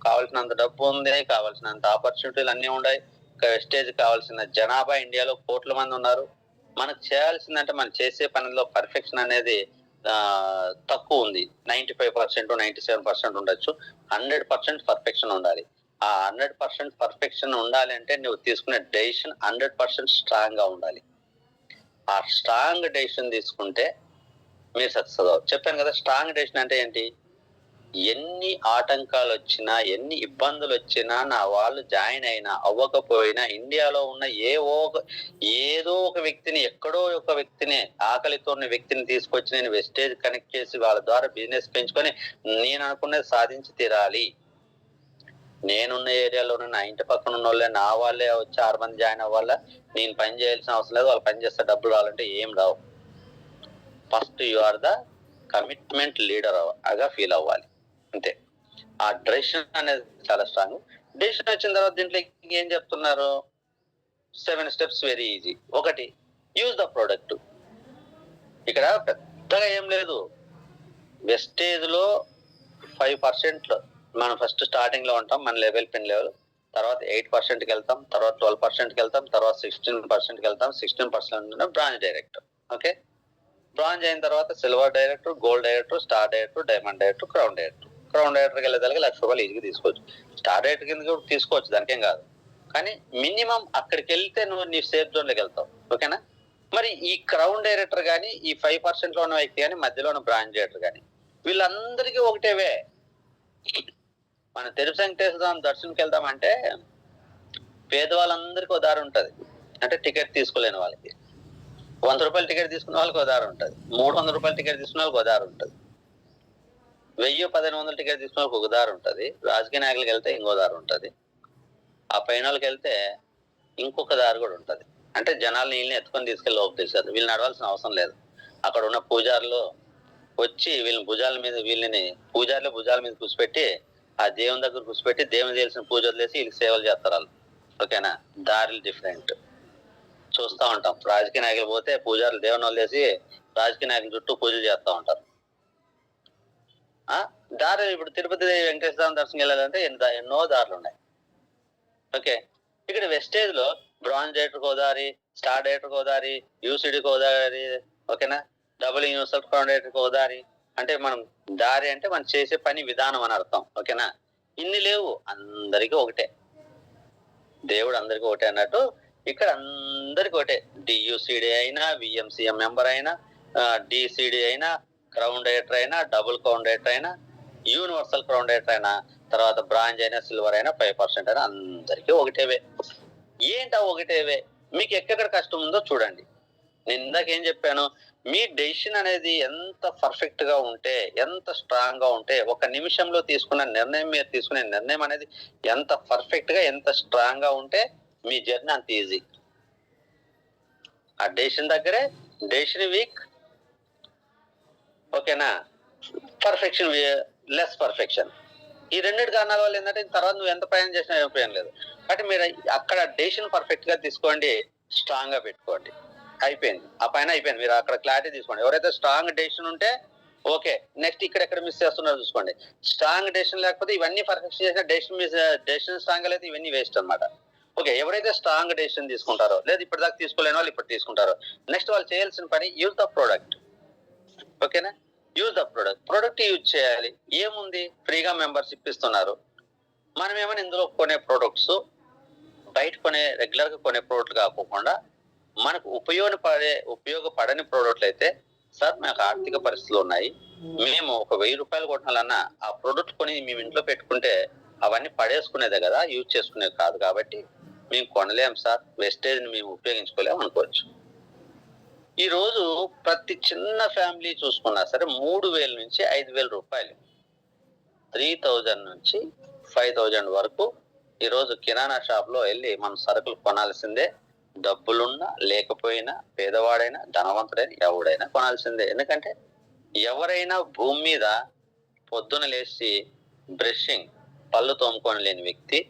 కావాల్సినంత డబ్బు ఉంది, కావాల్సినంత ఆపర్చునిటీలు అన్ని ఉన్నాయి. వెస్టేజ్ కావాల్సిన జనాభా ఇండియాలో కోట్ల మంది ఉన్నారు. మనకు చేయాల్సిందంటే మనం చేసే పనిలో పర్ఫెక్షన్ అనేది తక్కువ ఉంది. 95% 97% ఉండొచ్చు. 100% పర్ఫెక్షన్ ఉండాలి. ఆ 100% పర్ఫెక్షన్ ఉండాలి అంటే నువ్వు తీసుకునే డెసిషన్ 100% స్ట్రాంగ్ గా ఉండాలి. ఆ స్ట్రాంగ్ డెసిషన్ తీసుకుంటే మీరు సక్సెస్ అవ్వాలి. చెప్పాను కదా, స్ట్రాంగ్ డెసిషన్ అంటే ఏంటి? ఎన్ని ఆటంకాలు వచ్చినా, ఎన్ని ఇబ్బందులు వచ్చినా, నా వాళ్ళు జాయిన్ అయినా అవ్వకపోయినా, ఇండియాలో ఉన్న ఏదో ఒక వ్యక్తిని, ఎక్కడో ఒక వ్యక్తిని, ఆకలితో ఉన్న వ్యక్తిని తీసుకొచ్చి నేను వెస్టేజ్ కనెక్ట్ చేసి వాళ్ళ ద్వారా బిజినెస్ పెంచుకొని నేను అనుకున్నది సాధించి తీరాలి. నేనున్న ఏరియాలోనే నా ఇంటి పక్కన ఉన్న వాళ్ళే, నా వాళ్ళే వచ్చి 6 మంది జాయిన్ అవ్వాల, నేను పని చేయాల్సిన అవసరం లేదు, వాళ్ళు పని చేస్తే డబ్బులు రావాలంటే ఏం రావు. First you are the commitment leader అగా ఫీల్ అవ్వాలి, అంతే. ఆ డెసిషన్ అనేది చాలా స్ట్రాంగ్. డెసిషన్ వచ్చిన తర్వాత దీంట్లో ఏం చెప్తున్నారు? 7 steps very easy. 1, use the product. ఇక్కడ పెద్దగా ఏం లేదు. వెస్టేజ్ లో 5% మనం ఫస్ట్ స్టార్టింగ్ లో ఉంటాం, మన లెవెల్ పిన్ లెవెల్. తర్వాత 8%కి వెళ్తాం, తర్వాత 12%కి వెళ్తాం, తర్వాత 16%కి వెళ్తాం. 16% బ్రాంచ్ డైరెక్టర్. ఓకే, బ్రాంజ్ అయిన తర్వాత silver director, gold director, star director, diamond director, crown director. Crown డైరెక్టర్కి వెళ్ళేదానికి ₹1,00,000 ఈజీగా తీసుకోవచ్చు. స్టార్ డైరెక్టర్ కింద కూడా తీసుకోవచ్చు, దానికేం కాదు. కానీ మినిమం అక్కడికి వెళ్తే నువ్వు నీ సేఫ్ జోన్ లోకి వెళ్తావు. ఓకేనా? మరి ఈ క్రౌన్ డైరెక్టర్ కానీ, ఈ 5% లో ఉన్న వ్యక్తి కానీ, మధ్యలో ఉన్న బ్రాంచ్ డైరెక్టర్ కానీ, వీళ్ళందరికీ ఒకటేవే. మనం తెలుగు వెంకటేశ్వర దర్శనంకి వెళ్దామంటే పేదవాళ్ళందరికీ ఒక దారి ఉంటుంది. అంటే టికెట్ తీసుకోలేని వాళ్ళకి, ₹100 టికెట్ తీసుకున్న వాళ్ళకి ఒక దారి ఉంటుంది, ₹300 టికెట్ తీసుకున్న వాళ్ళకి ఒక దారి ఉంటుంది, 1000-1500 టికెట్ తీసుకున్న వాళ్ళకి ఒక దారి ఉంటుంది, రాజకీయ నాయకులకు వెళ్తే ఇంకో దారి ఉంటుంది, ఆ పైన వాళ్ళకి వెళ్తే ఇంకొక దారి కూడా ఉంటుంది. అంటే జనాలు వీళ్ళని ఎత్తుకొని తీసుకెళ్ళి లోపు తీశారు. వీళ్ళు నడవాల్సిన అవసరం లేదు. అక్కడ ఉన్న పూజారులు వచ్చి వీళ్ళని పూజారులు భుజాల మీద కూర్చోపెట్టి ఆ దేవుని దగ్గర కూర్చోపెట్టి దేవుని చేయాల్సిన పూజ వదిలేసి వీళ్ళకి సేవలు చేస్తారు వాళ్ళు. ఓకేనా? దారులు డిఫరెంట్ చూస్తూ ఉంటాం. రాజకీయ నాయకులు పోతే పూజారులు దేవుని వదిలేసి రాజకీయ నాయకుల చుట్టూ పూజలు చేస్తూ ఉంటారు. దారి ఇప్పుడు తిరుపతి వెంకటేశ్వర దర్శనం వెళ్ళాలంటే ఎన్నో దారులు ఉన్నాయి. ఓకే, ఇక్కడ వెస్టేజ్ లో bronze director Godavari, star director Godavari, UCD Godavari, ఓకేనా, double universal crown director Godavari. అంటే మనం దారి అంటే మనం చేసే పని విధానం అని అర్థం. ఓకేనా? ఇన్ని లేవు, అందరికీ ఒకటే. దేవుడు అందరికీ ఒకటే అన్నట్టు ఇక్కడ అందరికీ ఒకటే. డియుసిడి అయినా, విఎంసిఎం మెంబర్ అయినా, డిసిడి అయినా, క్రౌన్ డైరెక్టర్ అయినా, డబుల్ క్రౌన్ డైరెక్టర్ అయినా, యూనివర్సల్ క్రౌన్ డైరెక్టర్ అయినా, తర్వాత బ్రాంజ్ అయినా, సిల్వర్ అయినా, 5% అయినా, అందరికీ ఒకటేవే. ఏంటా ఒకటేవే? మీకు ఎక్కడ కష్టం ఉందో చూడండి. నేను ఇందాక ఏం చెప్పాను? మీ డెసిషన్ అనేది ఎంత పర్ఫెక్ట్ గా ఉంటే, ఎంత స్ట్రాంగ్ గా ఉంటే, ఒక నిమిషంలో తీసుకున్న నిర్ణయం, మీరు తీసుకునే నిర్ణయం అనేది ఎంత పర్ఫెక్ట్ గా, ఎంత స్ట్రాంగ్ గా ఉంటే మీ జర్నీ అంత ఈజీ. ఆ డెసిషన్ దగ్గరే డెసిషన్ వీక్, ఓకేనా, పర్ఫెక్షన్ లెస్ పర్ఫెక్షన్. ఈ 2 కారణాల వల్ల ఏంటంటే తర్వాత నువ్వు ఎంత ప్రయాణం చేసినా ఉపయోగం లేదు. కాబట్టి మీరు అక్కడ డెసిషన్ పర్ఫెక్ట్ గా తీసుకోండి, స్ట్రాంగ్ గా పెట్టుకోండి, అయిపోయింది. ఆ పైన అయిపోయింది. మీరు అక్కడ క్లారిటీ తీసుకోండి. ఎవరైతే స్ట్రాంగ్ డెసిషన్ ఉంటే ఓకే, నెక్స్ట్ ఇక్కడెక్కడ మిస్ చేస్తున్నారో చూసుకోండి. స్ట్రాంగ్ డెసిషన్ లేకపోతే ఇవన్నీ పర్ఫెక్షన్ చేసిన డెసిషన్ స్ట్రాంగ్ అయితే ఇవన్నీ వేస్ట్ అనమాట. ఓకే, ఎవరైతే స్ట్రాంగ్ డెసిషన్ తీసుకుంటారో, లేదు ఇప్పటిదాకా తీసుకోలేని వాళ్ళు ఇప్పుడు తీసుకుంటారో, నెక్స్ట్ వాళ్ళు చేయాల్సిన పని యూజ్ ద ప్రోడక్ట్. ఓకేనా? యూజ్ ద ప్రోడక్ట్ యూజ్ చేయాలి. ఏముంది, ఫ్రీగా మెంబర్షిప్ ఇస్తున్నారు, మనం ఏమైనా ఇందులో కొనే ప్రొడక్ట్స్ బయట కొనే రెగ్యులర్ గా కొనే ప్రోడక్ట్లు కాకుండా మనకు ఉపయోగపడని ప్రోడక్ట్లు అయితే, సార్ మాకు ఆర్థిక పరిస్థితులు ఉన్నాయి, మేము ఒక 1000 రూపాయలు కొట్టాలన్నా ఆ ప్రోడక్ట్ కొని మేము ఇంట్లో పెట్టుకుంటే అవన్నీ పడేసుకునేదే కదా, యూజ్ చేసుకునేది కాదు, కాబట్టి మేము కొనలేం సార్, వెస్టేజ్ ని మేము ఉపయోగించుకోలేము అనుకోవచ్చు. ఈ రోజు ప్రతి చిన్న ఫ్యామిలీ చూసుకున్నా సరే 3000 నుంచి 5000 రూపాయలు, 3000 నుంచి 5000 వరకు ఈ రోజు కిరాణా షాప్ లో వెళ్ళి మనం సరుకులు కొనాల్సిందే. డబ్బులున్నా లేకపోయినా, పేదవాడైనా ధనవంతుడైనా ఎవడైనా కొనాల్సిందే. ఎందుకంటే ఎవరైనా భూమి మీద పొద్దున లేచి బ్రషింగ్, పళ్ళు తోముకొని లేని వ్యక్తి,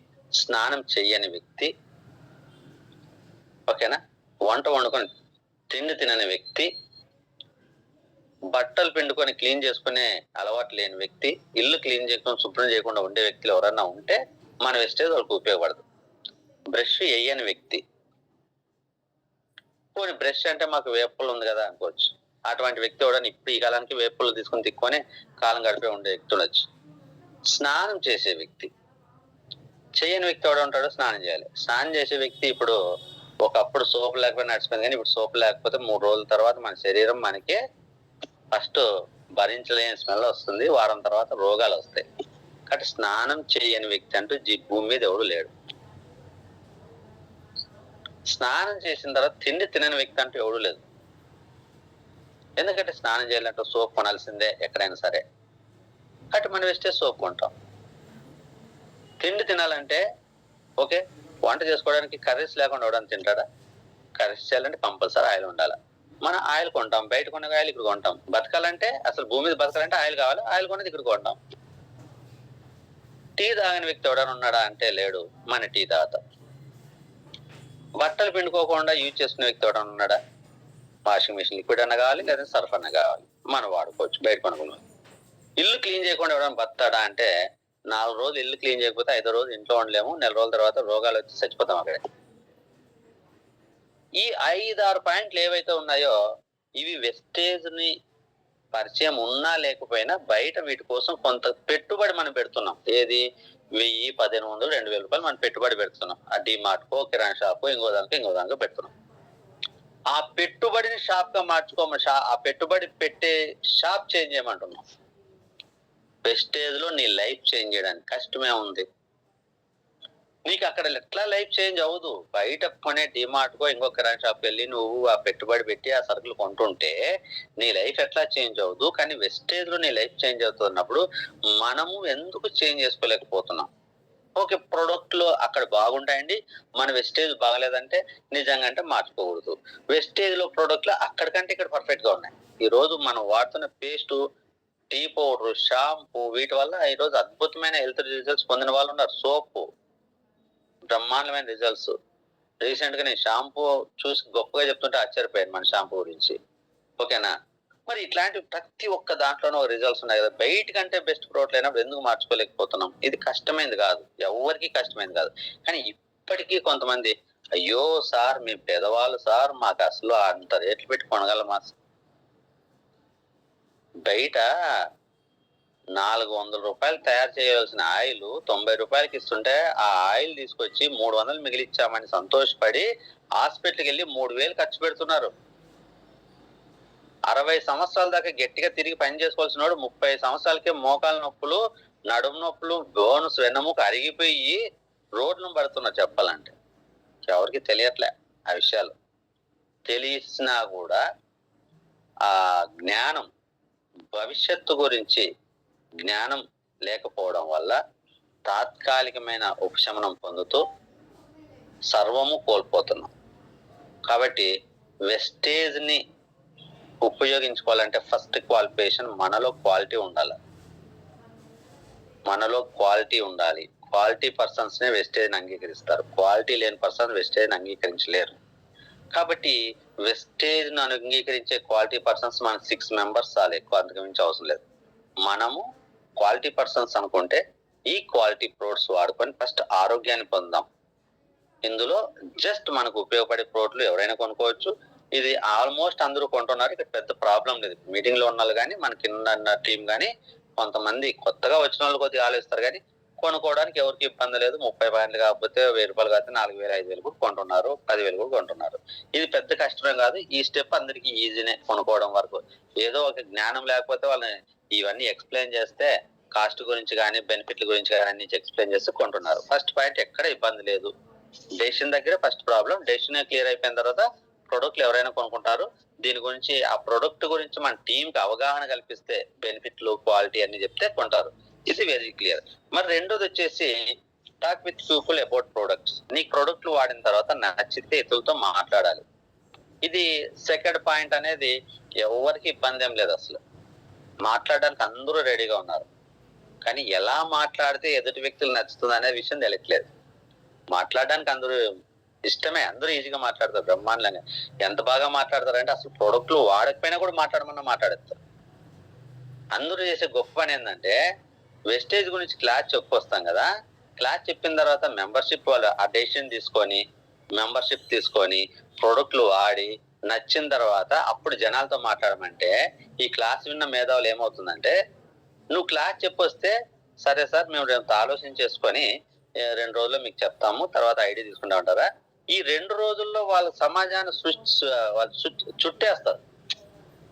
స్నానం చెయ్యని వ్యక్తి, ఓకేనా, వంట వండుకొని తిండి తినని వ్యక్తి, బట్టలు పిండుకొని క్లీన్ చేసుకునే అలవాటు లేని వ్యక్తి, ఇల్లు క్లీన్ చేసుకొని శుభ్రం చేయకుండా ఉండే వ్యక్తులు ఎవరన్నా ఉంటే మన వెస్టేజ్ వాళ్ళకి ఉపయోగపడదు. బ్రష్ వేయని వ్యక్తి, పోనీ బ్రష్ అంటే మాకు వేపులు ఉంది కదా అనుకోవచ్చు, అటువంటి వ్యక్తి ఎవడని ఇప్పుడు ఈ కాలానికి వేపులు తీసుకుని తిక్కొని కాలం గడిపే ఉండే వ్యక్తి ఉండొచ్చు. స్నానం చేసే వ్యక్తి, చేయని వ్యక్తి ఎవడ ఉంటాడో స్నానం చేయాలి. స్నానం చేసే వ్యక్తి ఇప్పుడు ఒకప్పుడు సోపు లేకపోతే నడిచిపోయింది, కానీ ఇప్పుడు సోపు లేకపోతే 3 రోజుల తర్వాత మన శరీరం మనకే ఫస్ట్ భరించలేని స్మెల్ వస్తుంది, వారం తర్వాత రోగాలు వస్తాయి. కాబట్టి స్నానం చేయని వ్యక్తి అంటూ భూమి మీద ఎవడు లేడు. స్నానం చేసిన తర్వాత తిండి తినని వ్యక్తి అంటూ ఎవడు లేదు. ఎందుకంటే స్నానం చేయాలంటే సోప్ కొనాల్సిందే ఎక్కడైనా సరే, కాబట్టి మనం వేస్తే సోప్ కొంటాం. తిండి తినాలంటే ఓకే, వంట చేసుకోవడానికి కర్రీస్ లేకుండా ఎవడని తింటాడా? కర్రీస్ చేయాలంటే కంపల్సరీ ఆయిల్ ఉండాలి. మనం ఆయిల్ కొంటాం, బయట కొనే ఆయిల్ ఇక్కడ కొంటాం. బతకాలంటే అసలు భూమి మీద బతకాలంటే ఆయిల్ కావాలి, ఆయిల్ కొనేది ఇక్కడ కొంటాం. టీ తాగని వ్యక్తి ఎవడని ఉన్నాడా అంటే లేడు, మన టీ తాగుతాం. బట్టలు పిండుకోకుండా యూజ్ చేసుకునే వ్యక్తి ఎవడని ఉన్నాడా? వాషింగ్ మిషన్ లిక్విడ్ అన్న కావాలి, లేదా సర్ఫ్ అన్న కావాలి, మనం వాడుకోవచ్చు బయట కొనుక్కున్నాం. ఇల్లు క్లీన్ చేయకుండా ఎవడన్నా బతాడా అంటే 4 రోజులు ఇల్లు క్లీన్ చేయకపోతే 5వ రోజు ఇంట్లో ఉండలేము, 1 నెల రోజుల తర్వాత రోగాలు వచ్చి చచ్చిపోతాం అక్కడే. ఈ 5-6 పాయింట్లు ఏవైతే ఉన్నాయో ఇవి వెస్టేజ్ ని పరిచయం ఉన్నా లేకపోయినా బయట వీటి కోసం కొంత పెట్టుబడి మనం పెడుతున్నాం. ఏది 1000, 1500, 2000 రూపాయలు మనం పెట్టుబడి పెడుతున్నాం. ఆ డిమార్ట్కో, కిరాణా షాప్, ఇంకో దానికో పెడుతున్నాం. ఆ పెట్టుబడిని షాప్ గా ఆ పెట్టుబడి పెట్టే షాప్ చేంజ్ చేయమంటున్నాం. వెస్టేజ్ లో నీ లైఫ్ చేంజ్ చేయడానికి కష్టమే ఉంది. నీకు అక్కడ ఎట్లా లైఫ్ చేంజ్ అవ్వదు. బయట కొనే డిమార్ట్కో ఇంకో కిరాణా షాప్కి వెళ్ళి నువ్వు ఆ పెట్టుబడి పెట్టి ఆ సరుకులు కొంటుంటే నీ లైఫ్ ఎట్లా చేంజ్ అవ్వదు. కానీ వెస్టేజ్ లో నీ లైఫ్ చేంజ్ అవుతున్నప్పుడు మనము ఎందుకు చేంజ్ చేసుకోలేకపోతున్నాం? ఓకే, ప్రొడక్ట్ లో అక్కడ బాగుంటాయండి, మన వెస్టేజ్ బాగలేదంటే నిజంగా అంటే మార్చుకోకూడదు. వెస్టేజ్ లో ప్రొడక్ట్ లో అక్కడికంటే ఇక్కడ పర్ఫెక్ట్ గా ఉన్నాయి. ఈ రోజు మనం వాడుతున్న పేస్ట్, టీ పౌడర్, షాంపూ, వీటి వల్ల ఈ రోజు అద్భుతమైన హెల్త్ రిజల్ట్స్ పొందిన వాళ్ళు ఉన్నారు. సోపు బ్రహ్మాండమైన రిజల్ట్స్. రీసెంట్ గా నేను షాంపూ చూసి గొప్పగా చెప్తుంటే ఆశ్చర్యపోయాను మన షాంపూ గురించి. ఓకేనా, మరి ఇట్లాంటి ప్రతి ఒక్క దాంట్లోనూ రిజల్ట్స్ ఉన్నాయి కదా. బయట కంటే బెస్ట్ ప్రోడక్ట్ అయినప్పుడు ఎందుకు మార్చుకోలేకపోతున్నాం? ఇది కష్టమైంది కాదు, ఎవరికి కష్టమైంది కాదు. కానీ ఇప్పటికీ కొంతమంది అయ్యో సార్ మేము పేదవాళ్ళు సార్, మాకు అసలు అంత రేట్లు పెట్టి కొనగలమా? బయట 400 రూపాయలు తయారు చేయాల్సిన ఆయిల్ 90 రూపాయలకి ఇస్తుంటే ఆ ఆయిల్ తీసుకొచ్చి 300 మిగిలిచ్చామని సంతోషపడి హాస్పిటల్కి వెళ్ళి 3000 ఖర్చు పెడుతున్నారు. 60 సంవత్సరాల దాకా గట్టిగా తిరిగి పని చేసుకోవాల్సిన వాడు 30 సంవత్సరాలకే మోకాలు నొప్పులు, నడుము నొప్పులు, బోన్స్, వెన్నముక అరిగిపోయి రోడ్లను పడుతున్నారు. చెప్పాలంటే ఎవరికి తెలియట్లే ఆ విషయాలు. తెలిసినా కూడా ఆ జ్ఞానం, భవిష్యత్తు గురించి జ్ఞానం లేకపోవడం వల్ల తాత్కాలికమైన ఉపశమనం పొందుతూ సర్వము కోల్పోతున్నాం. కాబట్టి వెస్టేజ్ ని ఉపయోగించుకోవాలంటే ఫస్ట్ క్వాలిఫికేషన్ మనలో క్వాలిటీ ఉండాలి. మనలో క్వాలిటీ ఉండాలి. క్వాలిటీ పర్సన్స్ నే వెస్టేజ్ ని అంగీకరిస్తారు. క్వాలిటీ లేని పర్సన్ వెస్టేజ్ ని అంగీకరించలేరు. కాబట్టి వెస్టేజ్ ను అంగీకరించే క్వాలిటీ పర్సన్స్ మన 6 మెంబర్స్ చాలు, ఎక్కువ అంతకు మించి అవసరం లేదు. మనము క్వాలిటీ పర్సన్స్ అనుకుంటే ఈ క్వాలిటీ ప్రొడక్ట్స్ వాడుకొని ఫస్ట్ ఆరోగ్యాన్ని పొందాం. ఇందులో జస్ట్ మనకు ఉపయోగపడే ప్రోడక్ట్లు ఎవరైనా కొనుక్కోవచ్చు. ఇది ఆల్మోస్ట్ అందరూ కొంటున్నారు, ఇక్కడ పెద్ద ప్రాబ్లం లేదు. మీటింగ్ లో ఉన్న వాళ్ళు కానీ, మన కింద టీం కానీ, కొంతమంది కొత్తగా వచ్చిన వాళ్ళు కొద్దిగా ఆలోచిస్తారు, కానీ కొనుక్కోవడానికి ఎవరికి ఇబ్బంది లేదు. 30 పాయింట్లు కాకపోతే 1000 రూపాయలు కాకపోతే 4000 5000 కూడా కొంటున్నారు, 10,000 కూడా కొంటున్నారు. ఇది పెద్ద కష్టమే కాదు. ఈ స్టెప్ అందరికి ఈజీనే కొనుక్కోవడం వరకు. ఏదో ఒక జ్ఞానం లేకపోతే వాళ్ళని ఇవన్నీ ఎక్స్ప్లెయిన్ చేస్తే కాస్ట్ గురించి కానీ బెనిఫిట్ల గురించి కానీ అన్ని ఎక్స్ప్లెయిన్ చేస్తే కొంటున్నారు. ఫస్ట్ పాయింట్ ఎక్కడ ఇబ్బంది లేదు. డెసిషన్ దగ్గర ఫస్ట్ ప్రాబ్లం. డెసిషన్ క్లియర్ అయిపోయిన తర్వాత ప్రొడక్ట్లు ఎవరైనా కొనుక్కుంటారు. దీని గురించి ఆ ప్రొడక్ట్ గురించి మన టీమ్ కి అవగాహన కల్పిస్తే బెనిఫిట్లు క్వాలిటీ అన్ని చెప్తే కొంటారు. ఇది వెరీ క్లియర్. మరి రెండోది వచ్చేసి talk with people about products. నీ ప్రొడక్ట్లు వాడిన తర్వాత నచ్చితే ఇతరులతో మాట్లాడాలి. ఇది సెకండ్ పాయింట్ అనేది ఎవరికి ఇబ్బంది ఏం లేదు. అసలు మాట్లాడడానికి అందరూ రెడీగా ఉన్నారు. కానీ ఎలా మాట్లాడితే ఎదుటి వ్యక్తులు నచ్చుతుంది అనే విషయం తెలియట్లేదు. మాట్లాడడానికి అందరూ ఇష్టమే, అందరూ ఈజీగా మాట్లాడతారు, బ్రహ్మాండంగా. ఎంత బాగా మాట్లాడతారంటే అసలు ప్రొడక్ట్లు వాడకపోయినా కూడా మాట్లాడమన్నా మాట్లాడేస్తారు. అందరూ చేసే గొప్ప పని ఏంటంటే వెస్టేజ్ గురించి క్లాస్ చెప్పొస్తాం కదా, క్లాస్ చెప్పిన తర్వాత మెంబర్షిప్ వాళ్ళు ఆ డెసిషన్ తీసుకొని మెంబర్షిప్ తీసుకొని ప్రొడక్ట్లు వాడి నచ్చిన తర్వాత అప్పుడు జనాలతో మాట్లాడమంటే ఈ క్లాస్ విన్న మేధావులు ఏమవుతుందంటే, నువ్వు క్లాస్ చెప్పొస్తే సరే సార్ మేము రేపు ఆలోచించేసుకొని 2 రోజుల్లో మీకు చెప్తాము, తర్వాత ఐడి తీసుకుంటా ఉంటారా. ఈ 2 రోజుల్లో వాళ్ళ సమాజాన్ని వాళ్ళు చుట్టేస్తారు.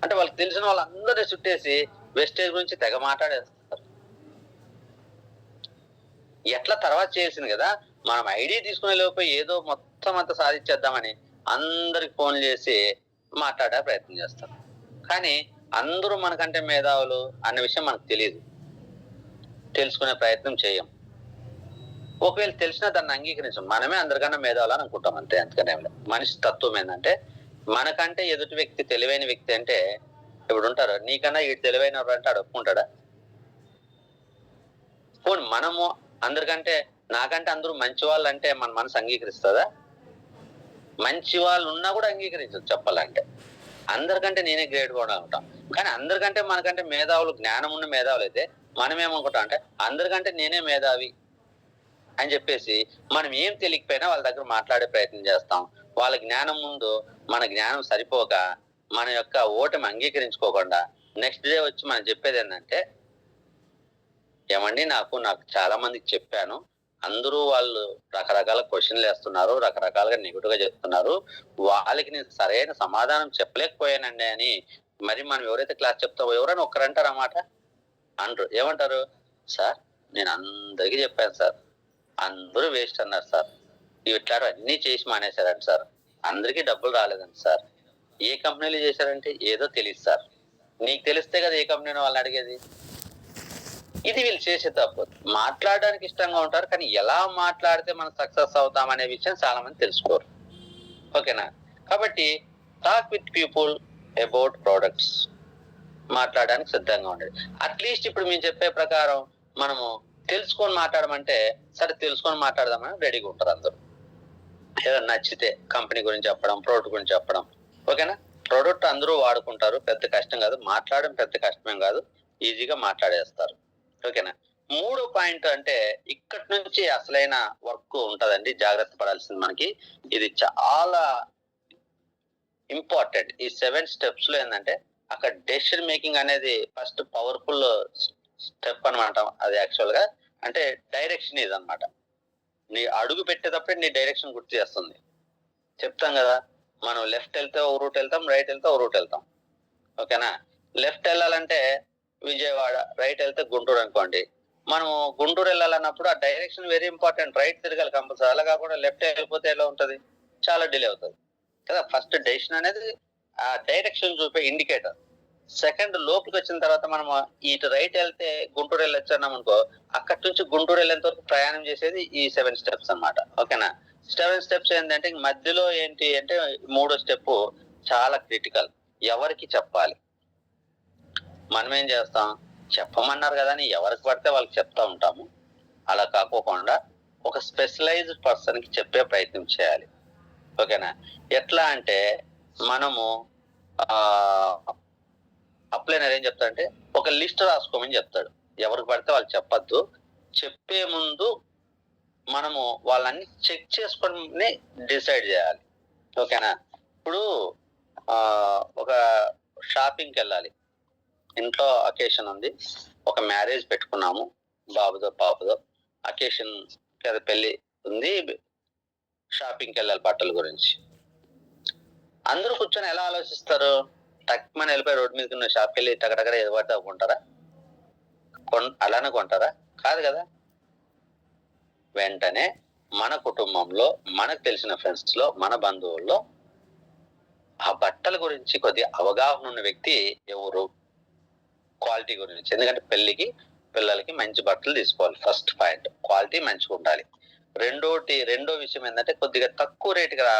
అంటే వాళ్ళకి తెలిసిన వాళ్ళందరినీ చుట్టేసి వెస్టేజ్ గురించి తెగ మాట్లాడేస్తారు. ఎట్లా తర్వాత చేయాల్సింది కదా, మనం ఐడి తీసుకునే లోపు ఏదో మొత్తం అంతా సాధించేద్దామని అందరికి ఫోన్ చేసి మాట్లాడే ప్రయత్నం చేస్తాం. కానీ అందరూ మనకంటే మేధావులు అన్న విషయం మనకు తెలియదు, తెలుసుకునే ప్రయత్నం చేయం. ఒకవేళ తెలిసినా దాన్ని అంగీకరించం. మనమే అందరికన్నా మేధావులు అని అనుకుంటాం అంతే. అందుకనే మనిషి తత్వం ఏంటంటే మనకంటే ఎదుటి వ్యక్తి తెలివైన వ్యక్తి అంటే ఇప్పుడు ఉంటారు, నీకన్నా ఈ తెలివైన అంటే అడుక్కుంటాడా? పోనీ మనము అందరికంటే నాకంటే అందరూ మంచి వాళ్ళు అంటే మన మనసు అంగీకరిస్తుందా? మంచి వాళ్ళు ఉన్నా కూడా అంగీకరించదు చెప్పాలంటే. అందరికంటే నేనే గ్రేట్ కూడా ఉంటాం. కానీ అందరికంటే మనకంటే మేధావులు, జ్ఞానం ఉన్న మేధావులు అయితే మనం ఏమనుకుంటాం అంటే అందరికంటే నేనే మేధావి అని చెప్పేసి మనం ఏం తెలియకపోయినా వాళ్ళ దగ్గర మాట్లాడే ప్రయత్నం చేస్తాం. వాళ్ళ జ్ఞానం ముందు మన జ్ఞానం సరిపోక మన యొక్క ఓటమి అంగీకరించుకోకుండా నెక్స్ట్ డే వచ్చి మనం చెప్పేది ఏంటంటే, ఏమండి నాకు చాలా మందికి చెప్పాను, అందరూ వాళ్ళు రకరకాల క్వశ్చన్లు వేస్తున్నారు, రకరకాలుగా నెగిటివ్గా చెప్తున్నారు, వాళ్ళకి నేను సరైన సమాధానం చెప్పలేకపోయానండి అని. మరి మనం ఎవరైతే క్లాస్ చెప్తామో ఎవరైనా ఒక్కరంటారు అన్నమాట. అంటారు, ఏమంటారు, సార్ నేను అందరికీ చెప్పాను సార్, అందరూ వేస్ట్ అన్నారు సార్, ఇట్లాంటి అన్ని చేసి మానేశారంట సార్, అందరికీ డబ్బులు రాలేదండి సార్. ఏ కంపెనీలు చేశారంటే ఏదో తెలియదు సార్. నీకు తెలిస్తే కదా ఏ కంపెనీ వాళ్ళని అడిగేది. ఇది వీళ్ళు చేసే తప్పు. మాట్లాడడానికి ఇష్టంగా ఉంటారు, కానీ ఎలా మాట్లాడితే మనం సక్సెస్ అవుతాం అనే విషయం చాలా మంది తెలుసుకోరు. ఓకేనా? కాబట్టి talk with people about products. మాట్లాడడానికి సిద్ధంగా ఉండేది. అట్లీస్ట్ ఇప్పుడు మేము చెప్పే ప్రకారం మనము తెలుసుకొని మాట్లాడమంటే సరే తెలుసుకొని మాట్లాడదామని రెడీగా ఉంటారు అందరూ. ఏదో నచ్చితే కంపెనీ గురించి చెప్పడం, ప్రోడక్ట్ గురించి చెప్పడం. ఓకేనా? ప్రోడక్ట్ అందరూ వాడుకుంటారు, పెద్ద కష్టం కాదు. మాట్లాడడం పెద్ద కష్టమేం కాదు, ఈజీగా మాట్లాడేస్తారు. ఓకేనా? మూడో పాయింట్ అంటే ఇక్కడి నుంచి అసలైన వర్క్ ఉంటదండి, జాగ్రత్త పడాల్సింది మనకి. ఇది చాలా ఇంపార్టెంట్. ఈ 7 స్టెప్స్ లో ఏంటంటే అక్కడ డెసిషన్ మేకింగ్ అనేది ఫస్ట్ పవర్ఫుల్ స్టెప్ అనమాట. అది యాక్చువల్ గా అంటే డైరెక్షన్ ఇది అనమాట. నీ అడుగు పెట్టేటప్పుడే నీ డైరెక్షన్ గుర్తు చేస్తుంది. చెప్తాం కదా, మనం లెఫ్ట్ వెళ్తే ఒక రూట్ వెళ్తాం, రైట్ వెళ్తే ఒక రూట్ వెళ్తాం. ఓకేనా? లెఫ్ట్ వెళ్ళాలంటే విజయవాడ, రైట్ వెళ్తే గుంటూరు అనుకోండి. మనం గుంటూరు వెళ్ళాలన్నప్పుడు ఆ డైరెక్షన్ వెరీ ఇంపార్టెంట్, రైట్ తిరగాలి కంపల్సరీ. అలా కాకుండా లెఫ్ట్ వెళ్ళిపోతే ఎలా ఉంటది, చాలా డిలే అవుతుంది కదా. ఫస్ట్ డెసిషన్ అనేది ఆ డైరెక్షన్ చూపే ఇండికేటర్. సెకండ్ లోపలికి వచ్చిన తర్వాత మనం ఇటు రైట్ వెళ్తే గుంటూరు వెళ్ళొచ్చు అన్నాం అనుకో, అక్కడి నుంచి గుంటూరు వెళ్ళేంత వరకు ప్రయాణం చేసేది ఈ 7 స్టెప్స్ అన్నమాట. ఓకేనా? 7 స్టెప్స్ ఏంటంటే మధ్యలో ఏంటి అంటే మూడో స్టెప్ చాలా క్రిటికల్. ఎవరికి చెప్పాలి? మనం ఏం చేస్తాం, చెప్పమన్నారు కదా అని ఎవరికి పడితే వాళ్ళకి చెప్తా ఉంటాము. అలా కాకోకుండా ఒక స్పెషలైజ్డ్ పర్సన్ కి చెప్పే ప్రయత్నం చేయాలి. ఓకేనా? ఎట్లా అంటే మనము అప్లైనర్ ఏం చెప్తాడంటే ఒక లిస్ట్ రాసుకోమని చెప్తాడు. ఎవరికి పడితే వాళ్ళు చెప్పద్దు. చెప్పే ముందు మనము వాళ్ళని చెక్ చేసుకొని డిసైడ్ చేయాలి. ఓకేనా? ఇప్పుడు ఒక షాపింగ్కి వెళ్ళాలి, ఇంట్లో అకేషన్ ఉంది, ఒక మ్యారేజ్ పెట్టుకున్నాము బాబుదో పాపదో. అకేషన్ కదా, పెళ్లి ఉంది, షాపింగ్కి వెళ్ళాలి బట్టల గురించి. అందరూ కూర్చొని ఎలా ఆలోచిస్తారు? టక్మని వెళ్ళిపోయి రోడ్డు మీదకి ఉన్న షాప్కి వెళ్ళి టగటగర ఏది పడితే కొంటారా? అలానే కొంటారా? కాదు కదా. వెంటనే మన కుటుంబంలో, మనకు తెలిసిన ఫ్రెండ్స్ లో, మన బంధువుల్లో ఆ బట్టల గురించి కొద్దిగా అవగాహన ఉన్న వ్యక్తి ఎవరు? క్వాలిటీ గురించి. ఎందుకంటే పెళ్లికి పిల్లలకి మంచి బట్టలు తీసుకోవాలి. ఫస్ట్ పాయింట్ క్వాలిటీ మంచిగా ఉండాలి. రెండో విషయం ఏంటంటే కొద్దిగా తక్కువ రేటుగా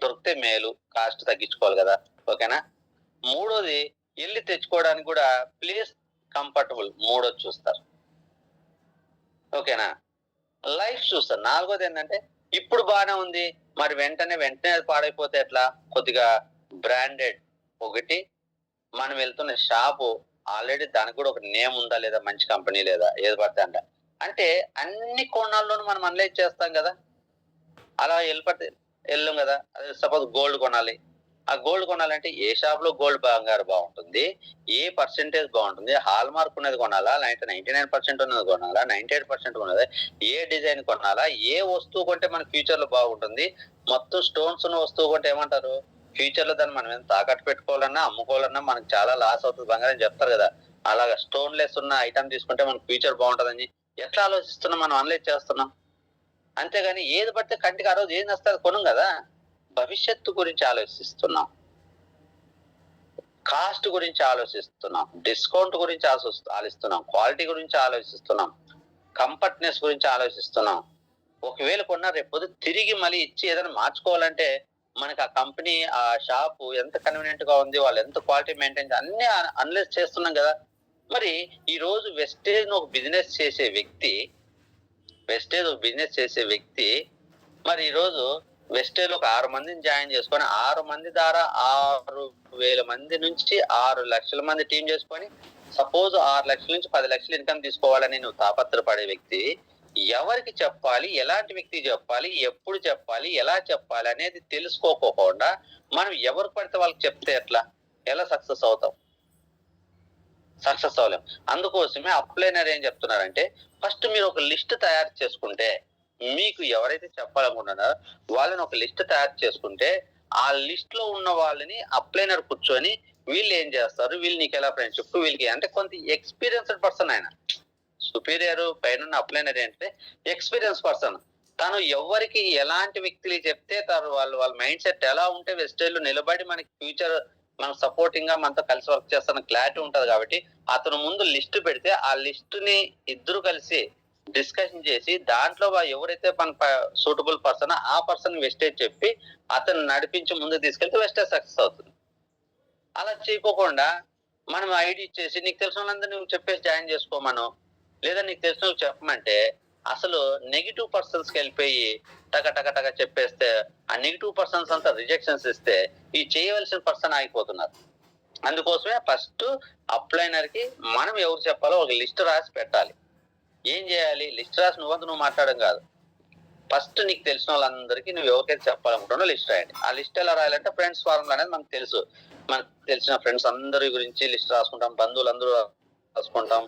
దొరికితే మేలు, కాస్ట్ తగ్గించుకోవాలి కదా. ఓకేనా. మూడోది వెళ్ళి తెచ్చుకోవడానికి కూడా ప్లేస్ కంఫర్టబుల్, మూడోది చూస్తారు. ఓకేనా. లైఫ్ చూస్తారు. నాలుగోది ఏంటంటే ఇప్పుడు బాగానే ఉంది, మరి వెంటనే పాడైపోతే ఎట్లా? కొద్దిగా బ్రాండెడ్ ఒకటి, మనం వెళ్తున్న షాపు ఆల్రెడీ దానికి కూడా ఒక నేమ్ ఉందా లేదా, మంచి కంపెనీ లేదా, ఏది పడితే అంటే అన్ని కోణాల్లోనూ మనం అనలైజ్ చేస్తాం కదా. అలా వెళ్ళాం కదా. అదే సపోజ్ గోల్డ్ కొనాలి. ఆ గోల్డ్ కొనాలంటే ఏ షాప్ లో గోల్డ్ బంగారు బాగుంటుంది, ఏ పర్సెంటేజ్ బాగుంటుంది, హాల్ మార్క్ ఉన్నది కొనాలా, 99% ఉన్నది కొనాలా, 98% ఉన్నది, ఏ డిజైన్ కొనాలా, ఏ వస్తువు కొంటే మన ఫ్యూచర్ లో బాగుంటుంది. మొత్తం స్టోన్స్ ఉన్న వస్తువు కొంటే ఏమంటారు, ఫ్యూచర్ లో దాన్ని మనం ఎంత తాకట్టు పెట్టుకోవాలన్నా, అమ్ముకోవాలన్నా మనకు చాలా లాస్ అవుతుంది బంగారం చెప్తారు కదా. అలాగా స్టోన్ లెస్ ఉన్న ఐటమ్ తీసుకుంటే మనకు ఫ్యూచర్ బాగుంటుందని ఎట్లా ఆలోచిస్తున్నాం, మనం అనలైజ్ చేస్తున్నాం. అంతేగాని ఏది పడితే కంటికి ఆ రోజు ఏం వస్తుంది కొనం కదా. భవిష్యత్తు గురించి ఆలోచిస్తున్నాం, కాస్ట్ గురించి ఆలోచిస్తున్నాం, డిస్కౌంట్ గురించి ఆలోచిస్తున్నాం, క్వాలిటీ గురించి ఆలోచిస్తున్నాం, కంఫర్ట్నెస్ గురించి ఆలోచిస్తున్నాం. ఒకవేళ కొన్నా రేపు తిరిగి మళ్ళీ ఇచ్చి ఏదైనా మార్చుకోవాలంటే మనకి ఆ కంపెనీ, ఆ షాపు ఎంత కన్వీనియంట్ గా ఉంది, వాళ్ళు ఎంత క్వాలిటీ మెయింటైన్, అన్ని అనలైజ్ చేస్తున్నాం కదా. మరి ఈ రోజు వెస్టేజ్ ఒక బిజినెస్ చేసే మరి ఈ రోజు వెస్టేజ్ ఒక 6 మందిని జాయిన్ చేసుకొని 6 మంది ద్వారా 6,000 మంది నుంచి 6 లక్షల మంది టీం చేసుకొని సపోజ్ 6 లక్షల నుంచి 10 లక్షలు ఇన్కమ్ తీసుకోవాలని నువ్వు తాపత్రపడే వ్యక్తి ఎవరికి చెప్పాలి, ఎలాంటి వ్యక్తికి చెప్పాలి, ఎప్పుడు చెప్పాలి, ఎలా చెప్పాలి అనేది తెలుసుకోకపోకుండా మనం ఎవరు పడితే వాళ్ళకి చెప్తే ఎలా సక్సెస్ అవుతాం? సక్సెస్ అవ్వలేం. అందుకోసమే అప్లైనర్ ఏం చెప్తున్నారంటే ఫస్ట్ మీరు ఒక లిస్ట్ తయారు చేసుకుంటే, మీకు ఎవరైతే చెప్పాలనుకుంటున్నారో వాళ్ళని ఒక లిస్ట్ తయారు చేసుకుంటే ఆ లిస్ట్ లో ఉన్న వాళ్ళని అప్లైనర్ కూర్చొని వీళ్ళు ఏం చేస్తారు, వీళ్ళు నీకు ఎలా ఫ్రెండ్షిప్, వీళ్ళకి అంటే కొంత ఎక్స్పీరియన్స్డ్ పర్సన్, ఆయన సుపీరియర్ పైన అప్లైనర్ ఏంటంటే ఎక్స్పీరియన్స్ పర్సన్. తను ఎవరికి ఎలాంటి వ్యక్తులు చెప్తే వాళ్ళ మైండ్ సెట్ ఎలా ఉంటే వెస్టేజ్ లో నిలబడి మనకి ఫ్యూచర్ మనం సపోర్టింగ్ గా మనతో కలిసి వర్క్ చేస్తున్న క్లారిటీ ఉంటది. కాబట్టి అతను ముందు లిస్ట్ పెడితే ఆ లిస్ట్ ని ఇద్దరు కలిసి డిస్కషన్ చేసి దాంట్లో ఎవరైతే మన సూటబుల్ పర్సన్ ఆ పర్సన్ వెస్టేజ్ చెప్పి అతను నడిపించి ముందుకు తీసుకెళ్తే వెస్టేజ్ సక్సెస్ అవుతుంది. అలా చేయకోకుండా మనం ఐడి ఇచ్చేసి నీకు తెలిసిన వాళ్ళందరూ నువ్వు చెప్పేసి జాయిన్ చేసుకోమను, లేదా నీకు తెలిసిన వాళ్ళు చెప్పమంటే అసలు నెగిటివ్ పర్సన్స్ కి వెళ్ళిపోయి టక చెప్పేస్తే ఆ నెగిటివ్ పర్సన్స్ అంతా రిజెక్షన్స్ ఇస్తే ఈ చేయవలసిన పర్సన్ ఆగిపోతున్నారు. అందుకోసమే ఫస్ట్ అప్లైనర్ కి మనం ఎవరు చెప్పాలో ఒక లిస్ట్ రాసి పెట్టాలి. ఏం చేయాలి, లిస్ట్ రాసి నువ్వు మాట్లాడడం కాదు, ఫస్ట్ నీకు తెలిసిన వాళ్ళందరికీ నువ్వు ఎవరికైతే చెప్పాలనుకుంటున్నావు లిస్ట్ రాయండి. ఆ లిస్ట్ ఎలా రాయాలంటే ఫ్రెండ్స్ ఫార్ములా అనేది మనకు తెలుసు. మనకు తెలిసిన ఫ్రెండ్స్ అందరి గురించి లిస్ట్ రాసుకుంటాం, బంధువులందరూ రాసుకుంటాం,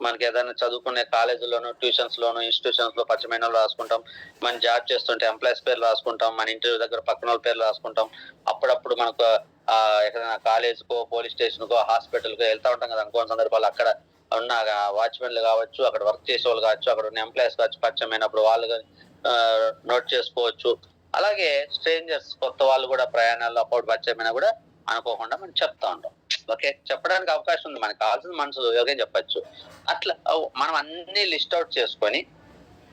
మనకి ఏదైనా చదువుకునే కాలేజీలోను, ట్యూషన్స్ లోను, ఇన్స్టిట్యూషన్స్ లో పరిచయమైన వాళ్ళు రాసుకుంటాం, మనం జాబ్ చేస్తుంటే ఎంప్లాయీస్ పేర్లు రాసుకుంటాం, మన ఇంటర్వ్యూ దగ్గర పక్కన వాళ్ళ పేర్లు రాసుకుంటాం. అప్పుడప్పుడు మనకు ఎక్కడైనా కాలేజ్కో, పోలీస్ స్టేషన్ కో, హాస్పిటల్ కో వెళ్తా ఉంటాం కదా. అనుకోని సందర్భాలు అక్కడ ఉన్న వాచ్మెన్లు కావచ్చు, అక్కడ వర్క్ చేసే వాళ్ళు కావచ్చు, అక్కడ ఉన్న ఎంప్లాయీస్ కావచ్చు, పరిచయమైనప్పుడు వాళ్ళు నోట్ చేసుకోవచ్చు. అలాగే స్ట్రేంజర్స్, కొత్త వాళ్ళు కూడా ప్రయాణాల్లో అప్పుడు పరిచయమైనా కూడా అనుకోకుండా మనం చెప్తా ఉంటాం. ఓకే, చెప్పడానికి అవకాశం ఉంది, మనకు కావాల్సిన మనసు యోగే చెప్పచ్చు. అట్లా మనం అన్ని లిస్ట్ అవుట్ చేసుకొని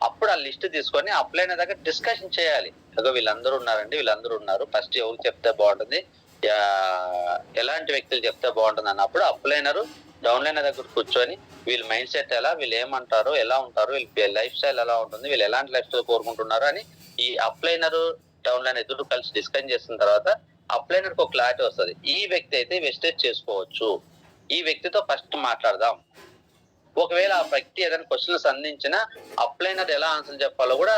అప్పుడు ఆ లిస్ట్ తీసుకొని అప్లైనర్ దగ్గర డిస్కషన్ చేయాలి. అదో వీళ్ళందరూ ఉన్నారండి, వీళ్ళందరూ ఉన్నారు, ఫస్ట్ ఎవరు చెప్తే బాగుంటుంది, ఎలాంటి వ్యక్తులు చెప్తే బాగుంటుంది అన్నప్పుడు అప్లైనర్ డౌన్లైనర్ దగ్గర కూర్చొని వీళ్ళ మైండ్ సెట్ ఎలా, వీళ్ళు ఏమంటారు, ఎలా ఉంటారు, వీళ్ళ లైఫ్ స్టైల్ ఎలా ఉంటుంది, వీళ్ళు ఎలాంటి లైఫ్ స్టైల్ కోరుకుంటున్నారు అని ఈ అప్లైనర్ డౌన్లైనర్ ఇద్దరు కలిసి డిస్కస్ చేసిన తర్వాత అప్లైనర్ కు ఒక క్లారిటీ వస్తుంది. ఈ వ్యక్తి అయితే వెస్టేజ్ చేసుకోవచ్చు, ఈ వ్యక్తితో ఫస్ట్ మాట్లాడదాం. ఒకవేళ ఆ వ్యక్తి ఏదైనా క్వశ్చన్స్ అందించినా అప్లైనర్ ఎలా ఆన్సర్ చెప్పాలో కూడా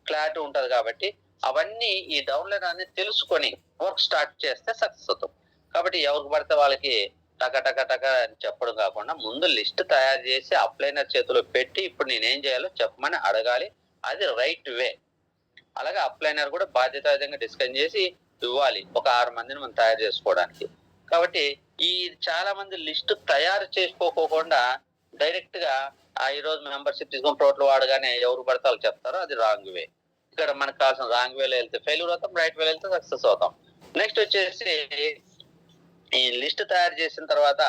క్లారిటీ ఉంటది. కాబట్టి అవన్నీ ఈ డౌన్లైనర్ అనేది తెలుసుకొని వర్క్ స్టార్ట్ చేస్తే సక్సెస్ అవుతాం. కాబట్టి ఎవరికి పడితే వాళ్ళకి టక టక టక అని చెప్పడం కాకుండా ముందు లిస్ట్ తయారు చేసి అప్లైనర్ చేతిలో పెట్టి ఇప్పుడు నేనేం చేయాలో చెప్పమని అడగాలి. అది రైట్ వే. అలాగే అప్లైనర్ కూడా బాధ్యతాయుతంగా డిస్కస్ చేసి ఇవ్వాలి ఒక 6 మందిని మనం తయారు చేసుకోవడానికి. కాబట్టి ఈ చాలా మంది లిస్ట్ తయారు చేసుకోకుండా డైరెక్ట్ గా ఈ రోజు మెంబర్షిప్ తీసుకొని ప్రోట్లు వాడగానే ఎవరు పడితే వాళ్ళు చెప్తారో అది రాంగ్ వే. ఇక్కడ మనకు కావాల్సిన రాంగ్ వేలో వెళ్తే ఫెయిల్యూర్ అవుతాం, రైట్ వేలో వెళ్తే సక్సెస్ అవుతాం. నెక్స్ట్ వచ్చేసి ఈ లిస్ట్ తయారు చేసిన తర్వాత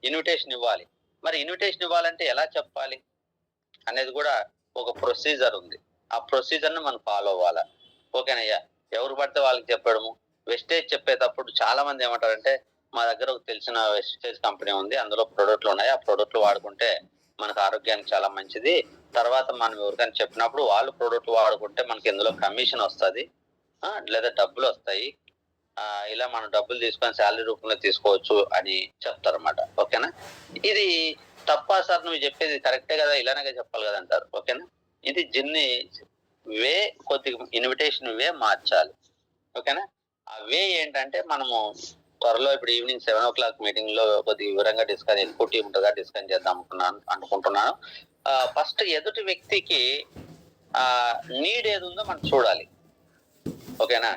ఇన్విటేషన్ ఇవ్వాలి. మరి ఇన్విటేషన్ ఇవ్వాలంటే ఎలా చెప్పాలి అనేది కూడా ఒక ప్రొసీజర్ ఉంది. ఆ ప్రొసీజర్ ను మనం ఫాలో అవ్వాలా. ఓకేనయ్యా, ఎవరు పడితే వాళ్ళకి చెప్పడము. వెస్టేజ్ చెప్పేటప్పుడు చాలా మంది ఏమంటారంటే మా దగ్గర ఒక తెలిసిన వెస్టేజ్ కంపెనీ ఉంది, అందులో ప్రొడక్ట్లు ఉన్నాయి, ఆ ప్రొడక్ట్లు వాడుకుంటే మనకు ఆరోగ్యానికి చాలా మంచిది. తర్వాత మనం ఎవరికైనా చెప్పినప్పుడు వాళ్ళు ప్రొడక్ట్లు వాడుకుంటే మనకి ఇందులో కమిషన్ వస్తుంది, లేదా డబ్బులు వస్తాయి, ఇలా మనం డబ్బులు తీసుకొని శాలరీ రూపంలో తీసుకోవచ్చు అని చెప్తారన్నమాట. ఓకేనా? ఇది తప్పా సార్ నువ్వు చెప్పేది కరెక్టే కదా, ఇలానే చెప్పాలి కదా అంటారు. ఓకేనా? ఇది జిన్ని వే కొద్దిగా ఇన్విటేషన్ వే మార్చాలి. ఓకేనా? ఆ వే ఏంటంటే మనము త్వరలో ఇప్పుడు ఈవినింగ్ 7 o'clock మీటింగ్ లో కొద్దిగా వివరంగా డిస్కస్ ఎక్కువ టీం ఉంటుందా డిస్కస్ చేద్దాం అనుకుంటున్నాను. ఫస్ట్ ఎదుటి వ్యక్తికి నీడ్ ఏది ఉందో మనం చూడాలి. ఓకేనా?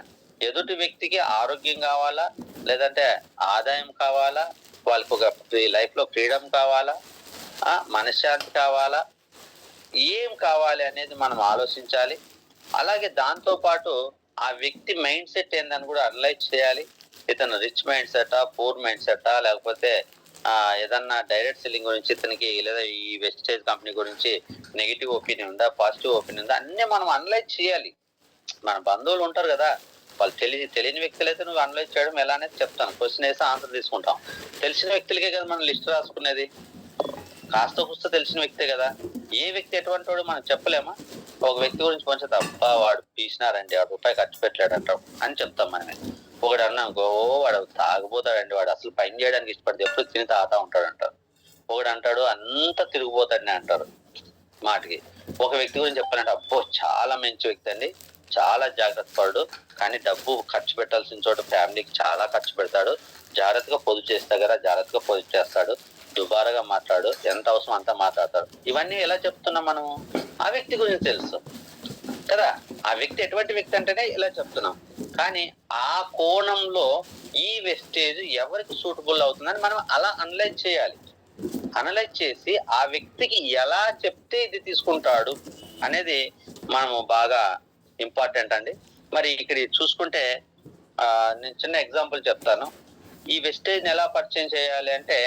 ఎదుటి వ్యక్తికి ఆరోగ్యం కావాలా, లేదంటే ఆదాయం కావాలా, వాళ్ళకి ఒక లైఫ్ లో ఫ్రీడమ్ కావాలా, మనశ్శాంతి కావాలా, ఏం కావాలి అనేది మనం ఆలోచించాలి. అలాగే దాంతో పాటు ఆ వ్యక్తి మైండ్ సెట్ ఏందని కూడా అనలైజ్ చేయాలి. ఇతను రిచ్ మైండ్ సెటా, పూర్ మైండ్ సెటా, లేకపోతే ఏదన్నా డైరెక్ట్ సెల్లింగ్ గురించి ఇతనికి, లేదా ఈ వెస్టేజ్ కంపెనీ గురించి నెగిటివ్ ఒపీనియన్ ఉందా, పాజిటివ్ ఒపీనియన్ ఉందా, అన్ని మనం అనలైజ్ చేయాలి. మన బంధువులు ఉంటారు కదా, వాళ్ళు తెలియని వ్యక్తులు అయితే నువ్వు అనలైజ్ చేయడం ఎలా అనేది చెప్తాను. క్వశ్చన్ వేసి ఆన్సర్ తీసుకుంటాం. తెలిసిన వ్యక్తులకే కదా మనం లిస్ట్ రాసుకునేది. కాస్త కూస్త తెలిసిన వ్యక్తే కదా. ఏ వ్యక్తి ఎటువంటి వాడు మనం చెప్పలేమా? ఒక వ్యక్తి గురించి కొంచెం తప్ప వాడు పీసినారండి, వాడు రూపాయి ఖర్చు పెట్టలేడంటాం అని చెప్తాం మనమే. ఒకడు అన్నానుకో, వాడు తాగిపోతాడండి, వాడు అసలు పని చేయడానికి ఇష్టపడితే ఎప్పుడు తిని తాగుతా ఉంటాడు అంటారు. ఒకడు అంటాడు అంతా తిరిగిపోతాడని అంటారు మాటకి. ఒక వ్యక్తి గురించి చెప్పాలంటే అబ్బో చాలా మంచి వ్యక్తి అండి, చాలా జాగ్రత్త పడు, కానీ డబ్బు ఖర్చు పెట్టాల్సిన చోట ఫ్యామిలీకి చాలా ఖర్చు పెడతాడు, జాగ్రత్తగా పొదుపు చేస్తే కదా జాగ్రత్తగా పొదుపు చేస్తాడు, దుబారాగా మాట్లాడు, ఎంత అవసరం అంతా మాట్లాడతాడు. ఇవన్నీ ఎలా చెప్తున్నాం మనము? ఆ వ్యక్తి గురించి తెలుసు కదా, ఆ వ్యక్తి ఎటువంటి వ్యక్తి అంటేనే ఇలా చెప్తున్నాం. కానీ ఆ కోణంలో ఈ వెస్టేజ్ ఎవరికి సూటబుల్ అవుతుందని మనం అలా అనలైజ్ చేయాలి. అనలైజ్ చేసి ఆ వ్యక్తికి ఎలా చెప్తే ఇది తీసుకుంటాడు అనేది మనము బాగా ఇంపార్టెంట్ అండి. మరి ఇక్కడ చూసుకుంటే నేను చిన్న ఎగ్జాంపుల్ చెప్తాను. ఈ వెస్టేజ్ ఎలా పరిచయం చేయాలి అంటే,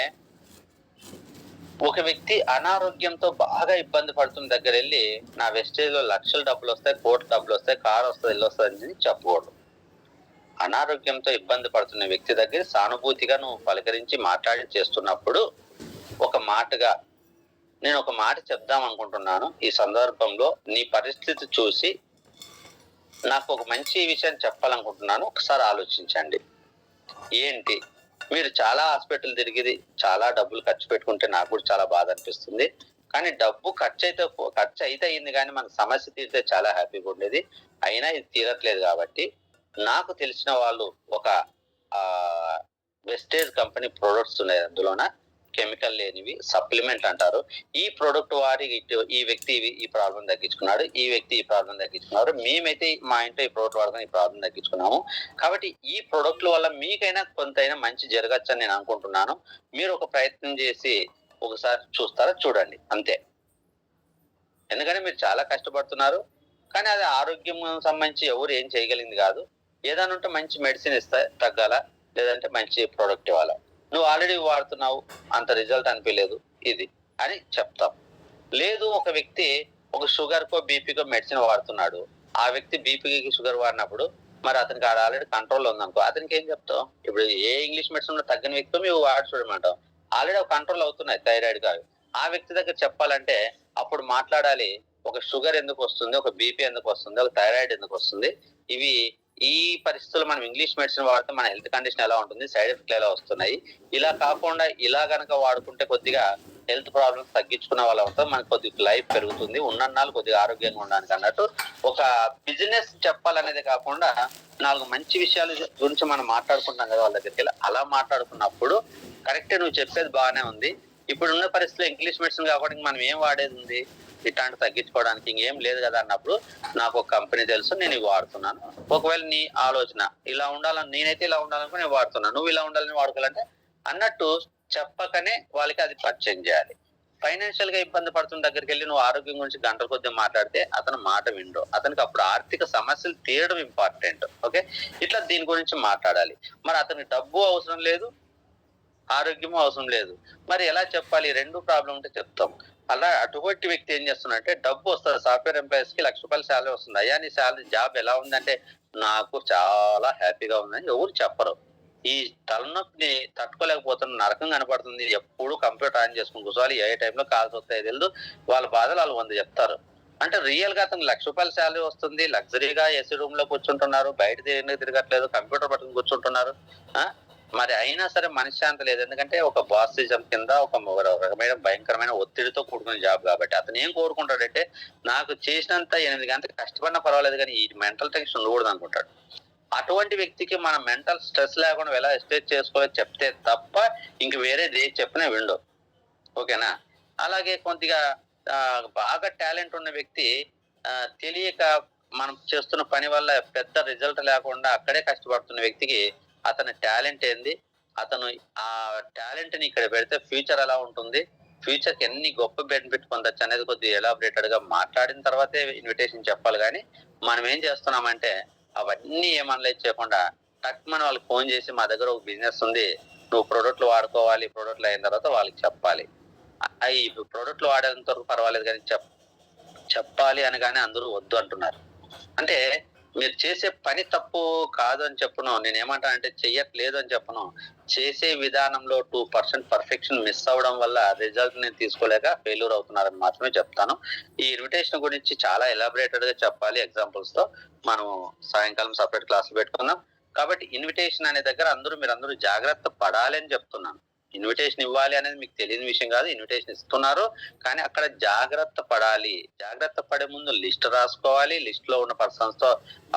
ఒక వ్యక్తి అనారోగ్యంతో బాగా ఇబ్బంది పడుతున్న దగ్గర వెళ్ళి నా వెస్టేజ్ లో లక్షల డబ్బులు వస్తాయి, కోటి డబ్బులు వస్తాయి, కారు వస్తుంది, ఇల్లు వస్తుంది అని చెప్పకూడదు. అనారోగ్యంతో ఇబ్బంది పడుతున్న వ్యక్తి దగ్గర సానుభూతిగా నువ్వు పలకరించి మాట్లాడి చేస్తున్నప్పుడు ఒక మాటగా నేను ఒక మాట చెప్దాం అనుకుంటున్నాను, ఈ సందర్భంలో నీ పరిస్థితి చూసి నాకు ఒక మంచి విషయం చెప్పాలనుకుంటున్నాను, ఒకసారి ఆలోచించండి. ఏంటి, మీరు చాలా హాస్పిటల్ తిరిగి చాలా డబ్బులు ఖర్చు పెట్టుకుంటే నాకు కూడా చాలా బాధ అనిపిస్తుంది, కానీ డబ్బు ఖర్చు అయితే అయింది, కానీ మన సమస్య తీరితే చాలా హ్యాపీగా ఉండేది, అయినా ఇది తీరట్లేదు. కాబట్టి నాకు తెలిసిన వాళ్ళు ఒక వెస్టేజ్ కంపెనీ ప్రొడక్ట్స్ ఉన్నాయి, అందులోన కెమికల్ లేనివి, సప్లిమెంట్ అంటారు. ఈ ప్రొడక్ట్ వాడి ఈ వ్యక్తి ఈ ప్రాబ్లం తగ్గించుకున్నాడు, ఈ వ్యక్తి ఈ ప్రాబ్లం తగ్గించుకున్నారు, మేమైతే మా ఇంట్లో ఈ ప్రోడక్ట్ వాడుకొని ఈ ప్రాబ్లం తగ్గించుకున్నాము. కాబట్టి ఈ ప్రొడక్ట్ల వల్ల మీకైనా కొంతైనా మంచి జరగచ్చు అని నేను అనుకుంటున్నాను. మీరు ఒక ప్రయత్నం చేసి ఒకసారి చూస్తారా? చూడండి, అంతే. ఎందుకంటే మీరు చాలా కష్టపడుతున్నారు, కానీ అది ఆరోగ్యం సంబంధించి ఎవరు ఏం చేయగలిగింది కాదు. ఏదైనా ఉంటే మంచి మెడిసిన్ ఇస్తే తగ్గాల, లేదంటే మంచి ప్రోడక్ట్ ఇవ్వాలా. నువ్వు ఆల్రెడీ వాడుతున్నావు, అంత రిజల్ట్ అనిపించలేదు ఇది అని చెప్తాం. లేదు, ఒక వ్యక్తి ఒక షుగర్కో బీపీకో మెడిసిన్ వాడుతున్నాడు, ఆ వ్యక్తి బీపీకి షుగర్ వాడినప్పుడు మరి అతనికి ఆల్రెడీ కంట్రోల్ ఉందనుకో, అతనికి ఏం చెప్తావు? ఇప్పుడు ఏ ఇంగ్లీష్ మెడిసిన్ తగ్గిన వ్యక్తి మేము వాడి చూడమంటాం, ఆల్రెడీ ఒక కంట్రోల్ అవుతున్నాయి థైరాయిడ్ కాదు. ఆ వ్యక్తి దగ్గర చెప్పాలంటే అప్పుడు మాట్లాడాలి, ఒక షుగర్ ఎందుకు వస్తుంది, ఒక బీపీ ఎందుకు వస్తుంది, ఒక థైరాయిడ్ ఎందుకు వస్తుంది, ఇవి ఈ పరిస్థితుల్లో మనం ఇంగ్లీష్ మెడిసిన్ వాడితే మన హెల్త్ కండిషన్ ఎలా ఉంటుంది, సైడ్ ఎఫెక్ట్లు ఎలా వస్తున్నాయి, ఇలా కాకుండా ఇలా గనక వాడుకుంటే కొద్దిగా హెల్త్ ప్రాబ్లమ్స్ తగ్గించుకున్న వాళ్ళ ఉంటాం, మనకు కొద్దిగా లైఫ్ పెరుగుతుంది, ఉన్నన్నాళ్ళు కొద్దిగా ఆరోగ్యంగా ఉండడానికి అన్నట్టు ఒక బిజినెస్ చెప్పాలనేది కాకుండా 4 మంచి విషయాల గురించి మనం మాట్లాడుకుంటాం కదా వాళ్ళ దగ్గరికి వెళ్ళి. అలా మాట్లాడుకున్నప్పుడు కరెక్టే, నువ్వు చెప్పేది బాగానే ఉంది. ఇప్పుడున్న పరిస్థితిలో ఇంగ్లీష్ మెడిసిన్ కాకుండా మనం ఏం వాడేది ఉంది ఇట్లాంటి తగ్గించుకోవడానికి? ఇంకేం లేదు కదా అన్నప్పుడు నాకు ఒక కంపెనీ తెలుసు, నేను ఇవి వాడుతున్నాను. ఒకవేళ నీ ఆలోచన ఇలా ఉండాలని, నేనైతే ఇలా ఉండాలనుకుని నేను వాడుతున్నాను, నువ్వు ఇలా ఉండాలని వాడుకోవాలంటే అన్నట్టు చెప్పకనే వాళ్ళకి అది పరిచయం చేయాలి. ఫైనాన్షియల్ గా ఇబ్బంది పడుతున్న దగ్గరికి వెళ్ళి నువ్వు ఆరోగ్యం గురించి గంటల కొద్ది మాట్లాడితే అతను మాట విండు. అతనికి అప్పుడు ఆర్థిక సమస్యలు తీయడం ఇంపార్టెంట్. ఓకే, ఇట్లా దీని గురించి మాట్లాడాలి. మరి అతనికి డబ్బు అవసరం లేదు, ఆరోగ్యము అవసరం లేదు, మరి ఎలా చెప్పాలి? రెండు ప్రాబ్లం ఉంటే చెప్తాం. అలా అటువంటి వ్యక్తి ఏం చేస్తున్నాడంటే, డబ్బు వస్తుంది, సాఫ్ట్వేర్ ఎంప్లాయీస్ కి ₹1,00,000 శాలరీ వస్తుంది. అయ్యా నీ శాలరీ జాబ్ ఎలా ఉందంటే, నాకు చాలా హ్యాపీగా ఉందని ఎవరు చెప్పరు. ఈ తలనొప్పిని తట్టుకోలేకపోతున్న, నరకం కనపడుతుంది, ఎప్పుడు కంప్యూటర్ ఆన్ చేసుకుని కూర్చోవాలి, ఏ టైంలో కాల్స్ వస్తాయి తెలియదు, వాళ్ళ బాధలు వాళ్ళు 100 చెప్తారు. అంటే రియల్ గా అతను ₹1,00,000 శాలరీ వస్తుంది, లగ్జరీగా ఏసీ రూమ్ లో కూర్చుంటున్నారు, బయట తిరగట్లేదు, కంప్యూటర్ పట్టుకుని కూర్చుంటున్నారు. మరి అయినా సరే మనశ్శాంతి లేదు. ఎందుకంటే ఒక బాసిజం కింద ఒక రకమైన భయంకరమైన ఒత్తిడితో కూడుకున్న జాబ్ కాబట్టి అతను ఏం కోరుకుంటాడంటే, నాకు చేసినంత 8 గంటలు కష్టపడినా పర్వాలేదు కానీ ఈ మెంటల్ టెన్షన్ ఉండకూడదు అనుకుంటాడు. అటువంటి వ్యక్తికి మనం మెంటల్ స్ట్రెస్ లేకుండా ఎలా ఎస్టేట్ చేసుకోవాలో చెప్తే తప్ప ఇంక వేరేది ఏది చెప్పినా విండో. ఓకేనా? అలాగే కొద్దిగా బాగా టాలెంట్ ఉన్న వ్యక్తి తెలియక మనం చేస్తున్న పని వల్ల పెద్ద రిజల్ట్ లేకుండా అక్కడే కష్టపడుతున్న వ్యక్తికి అతని టాలెంట్ ఏంది, అతను ఆ టాలెంట్ ని ఇక్కడ పెడితే ఫ్యూచర్ ఎలా ఉంటుంది, ఫ్యూచర్ కి ఎన్ని గొప్ప బెనిఫిట్ పొందొచ్చు అనేది కొద్దిగా ఎలాబరేటెడ్ గా మాట్లాడిన తర్వాతే ఇన్విటేషన్ చెప్పాలి. కానీ మనం ఏం చేస్తున్నామంటే అవన్నీ ఏం అనలైజ్ చేయకుండా టక్మని వాళ్ళకి ఫోన్ చేసి మా దగ్గర ఒక బిజినెస్ ఉంది, నువ్వు ప్రొడక్ట్లు వాడుకోవాలి, ప్రొడక్ట్లు అయిన తర్వాత వాళ్ళకి చెప్పాలి. అవి ప్రొడక్ట్లు వాడేంత వరకు పర్వాలేదు కానీ చెప్పాలి అనగానే అందరూ వద్దు అంటున్నారు. అంటే మీరు చేసే పని తప్పు కాదు అని చెప్పను, నేనేమంటానంటే చెయ్యట్లేదు అని చెప్పను, చేసే విధానంలో 2% పర్ఫెక్షన్ మిస్ అవ్వడం వల్ల రిజల్ట్ నేను తీసుకోలేక ఫెయిల్యూర్ అవుతున్నారని మాత్రమే చెప్తాను. ఈ ఇన్విటేషన్ గురించి చాలా ఎలాబరేటెడ్ గా చెప్పాలి, ఎగ్జాంపుల్స్ తో. మనం సాయంకాలం సపరేట్ క్లాసులు పెట్టుకుందాం. కాబట్టి ఇన్విటేషన్ అనే దగ్గర మీరందరూ జాగ్రత్త పడాలి అని చెప్తున్నాను. ఇన్విటేషన్ ఇవ్వాలి అనేది మీకు తెలియని విషయం కాదు, ఇన్విటేషన్ ఇస్తున్నారు, కానీ అక్కడ జాగ్రత్త పడాలి. జాగ్రత్త పడే ముందు లిస్ట్ రాసుకోవాలి, లిస్ట్ లో ఉన్న పర్సన్స్ తో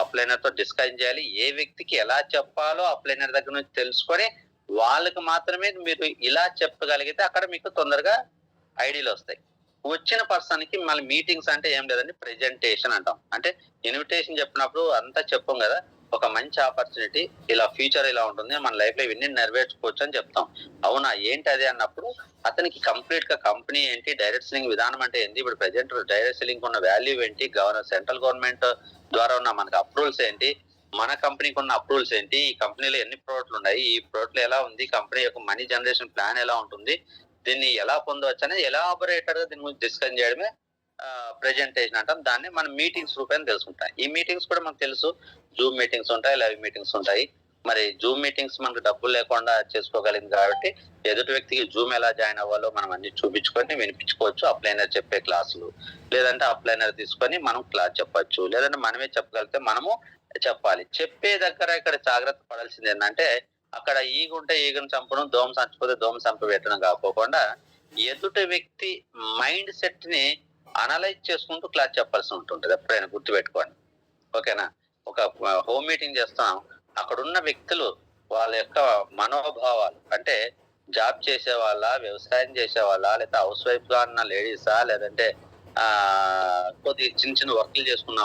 అప్లైనర్ తో డిస్కస్ చేయాలి, ఏ వ్యక్తికి ఎలా చెప్పాలో అప్లైనర్ దగ్గర నుంచి తెలుసుకొని వాళ్ళకి మాత్రమే మీరు ఇలా చెప్పగలిగితే అక్కడ మీకు తొందరగా ఐడియాలు వస్తాయి. వచ్చిన పర్సన్ కి మళ్ళీ మీటింగ్స్ అంటే ఏం లేదండి, ప్రెజెంటేషన్ అంటాం. అంటే ఇన్విటేషన్ చెప్పినప్పుడు అంతా చెప్పం కదా, ఒక మంచి ఆపర్చునిటీ, ఇలా ఫ్యూచర్ ఇలా ఉంటుంది, మన లైఫ్ లో ఇవన్నీ నెరవేర్చుకోవచ్చు అని చెప్తాం. అవునా, ఏంటి అది అన్నప్పుడు అతనికి కంప్లీట్ గా కంపెనీ ఏంటి, డైరెక్ట్ సెల్లింగ్ విధానం అంటే ఏంటి, ఇప్పుడు ప్రెజెంట్ డైరెక్ట్ సెల్లింగ్ ఉన్న వాల్యూ ఏంటి, సెంట్రల్ గవర్నమెంట్ ద్వారా ఉన్న మనకి అప్రూవల్స్ ఏంటి, మన కంపెనీకి ఉన్న అప్రూవల్స్ ఏంటి, ఈ కంపెనీలో ఎన్ని ప్రోడక్ట్లు ఉన్నాయి, ఈ ప్రోడక్ట్లు ఎలా ఉంది, కంపెనీ యొక్క మనీ జనరేషన్ ప్లాన్ ఎలా ఉంటుంది, దీన్ని ఎలా పొందవచ్చు అనేది ఎలాబరేటర్ గా దీని గురించి డిస్కస్ చేయడమే ప్రెజెంటేషన్ అంటాం. దాన్ని మనం మీటింగ్స్ రూపాయలు తెలుసుకుంటాం. ఈ మీటింగ్స్ కూడా మనకు తెలుసు, జూమ్ మీటింగ్స్ ఉంటాయి, లైవ్ మీటింగ్స్ ఉంటాయి. మరి జూమ్ మీటింగ్స్ మనకు డబ్బులు లేకుండా చేసుకోగలిగింది కాబట్టి ఎదుటి వ్యక్తికి జూమ్ ఎలా జాయిన్ అవ్వాలో మనం అన్ని చూపించుకొని వినిపించుకోవచ్చు. అప్లైనర్ చెప్పే క్లాసులు, లేదంటే అప్లైనర్ తీసుకొని మనం క్లాస్ చెప్పొచ్చు, లేదంటే మనమే చెప్పగలిగితే మనము చెప్పాలి. చెప్పే దగ్గర ఇక్కడ జాగ్రత్త పడాల్సింది ఏంటంటే, అక్కడ ఈగుంటే ఈగను చంపడం, దోమ చచ్చిపోతే దోమ చంప పెట్టడం కాకోకుండా ఎదుటి వ్యక్తి మైండ్ సెట్ ని అనలైజ్ చేసుకుంటూ క్లాస్ చెప్పాల్సి ఉంటుంది. ఎప్పుడైనా గుర్తుపెట్టుకోండి. ఓకేనా? ఒక హోమ్ మీటింగ్ చేస్తాం, అక్కడ ఉన్న వ్యక్తులు వాళ్ళ యొక్క మనోభావాలు, అంటే జాబ్ చేసే వాళ్ళ, వ్యవసాయం చేసే వాళ్ళ, లేదా హౌస్ వైఫ్ గా ఉన్న లేడీసా, లేదంటే కొద్ది చిన్న చిన్న వర్క్లు చేసుకున్న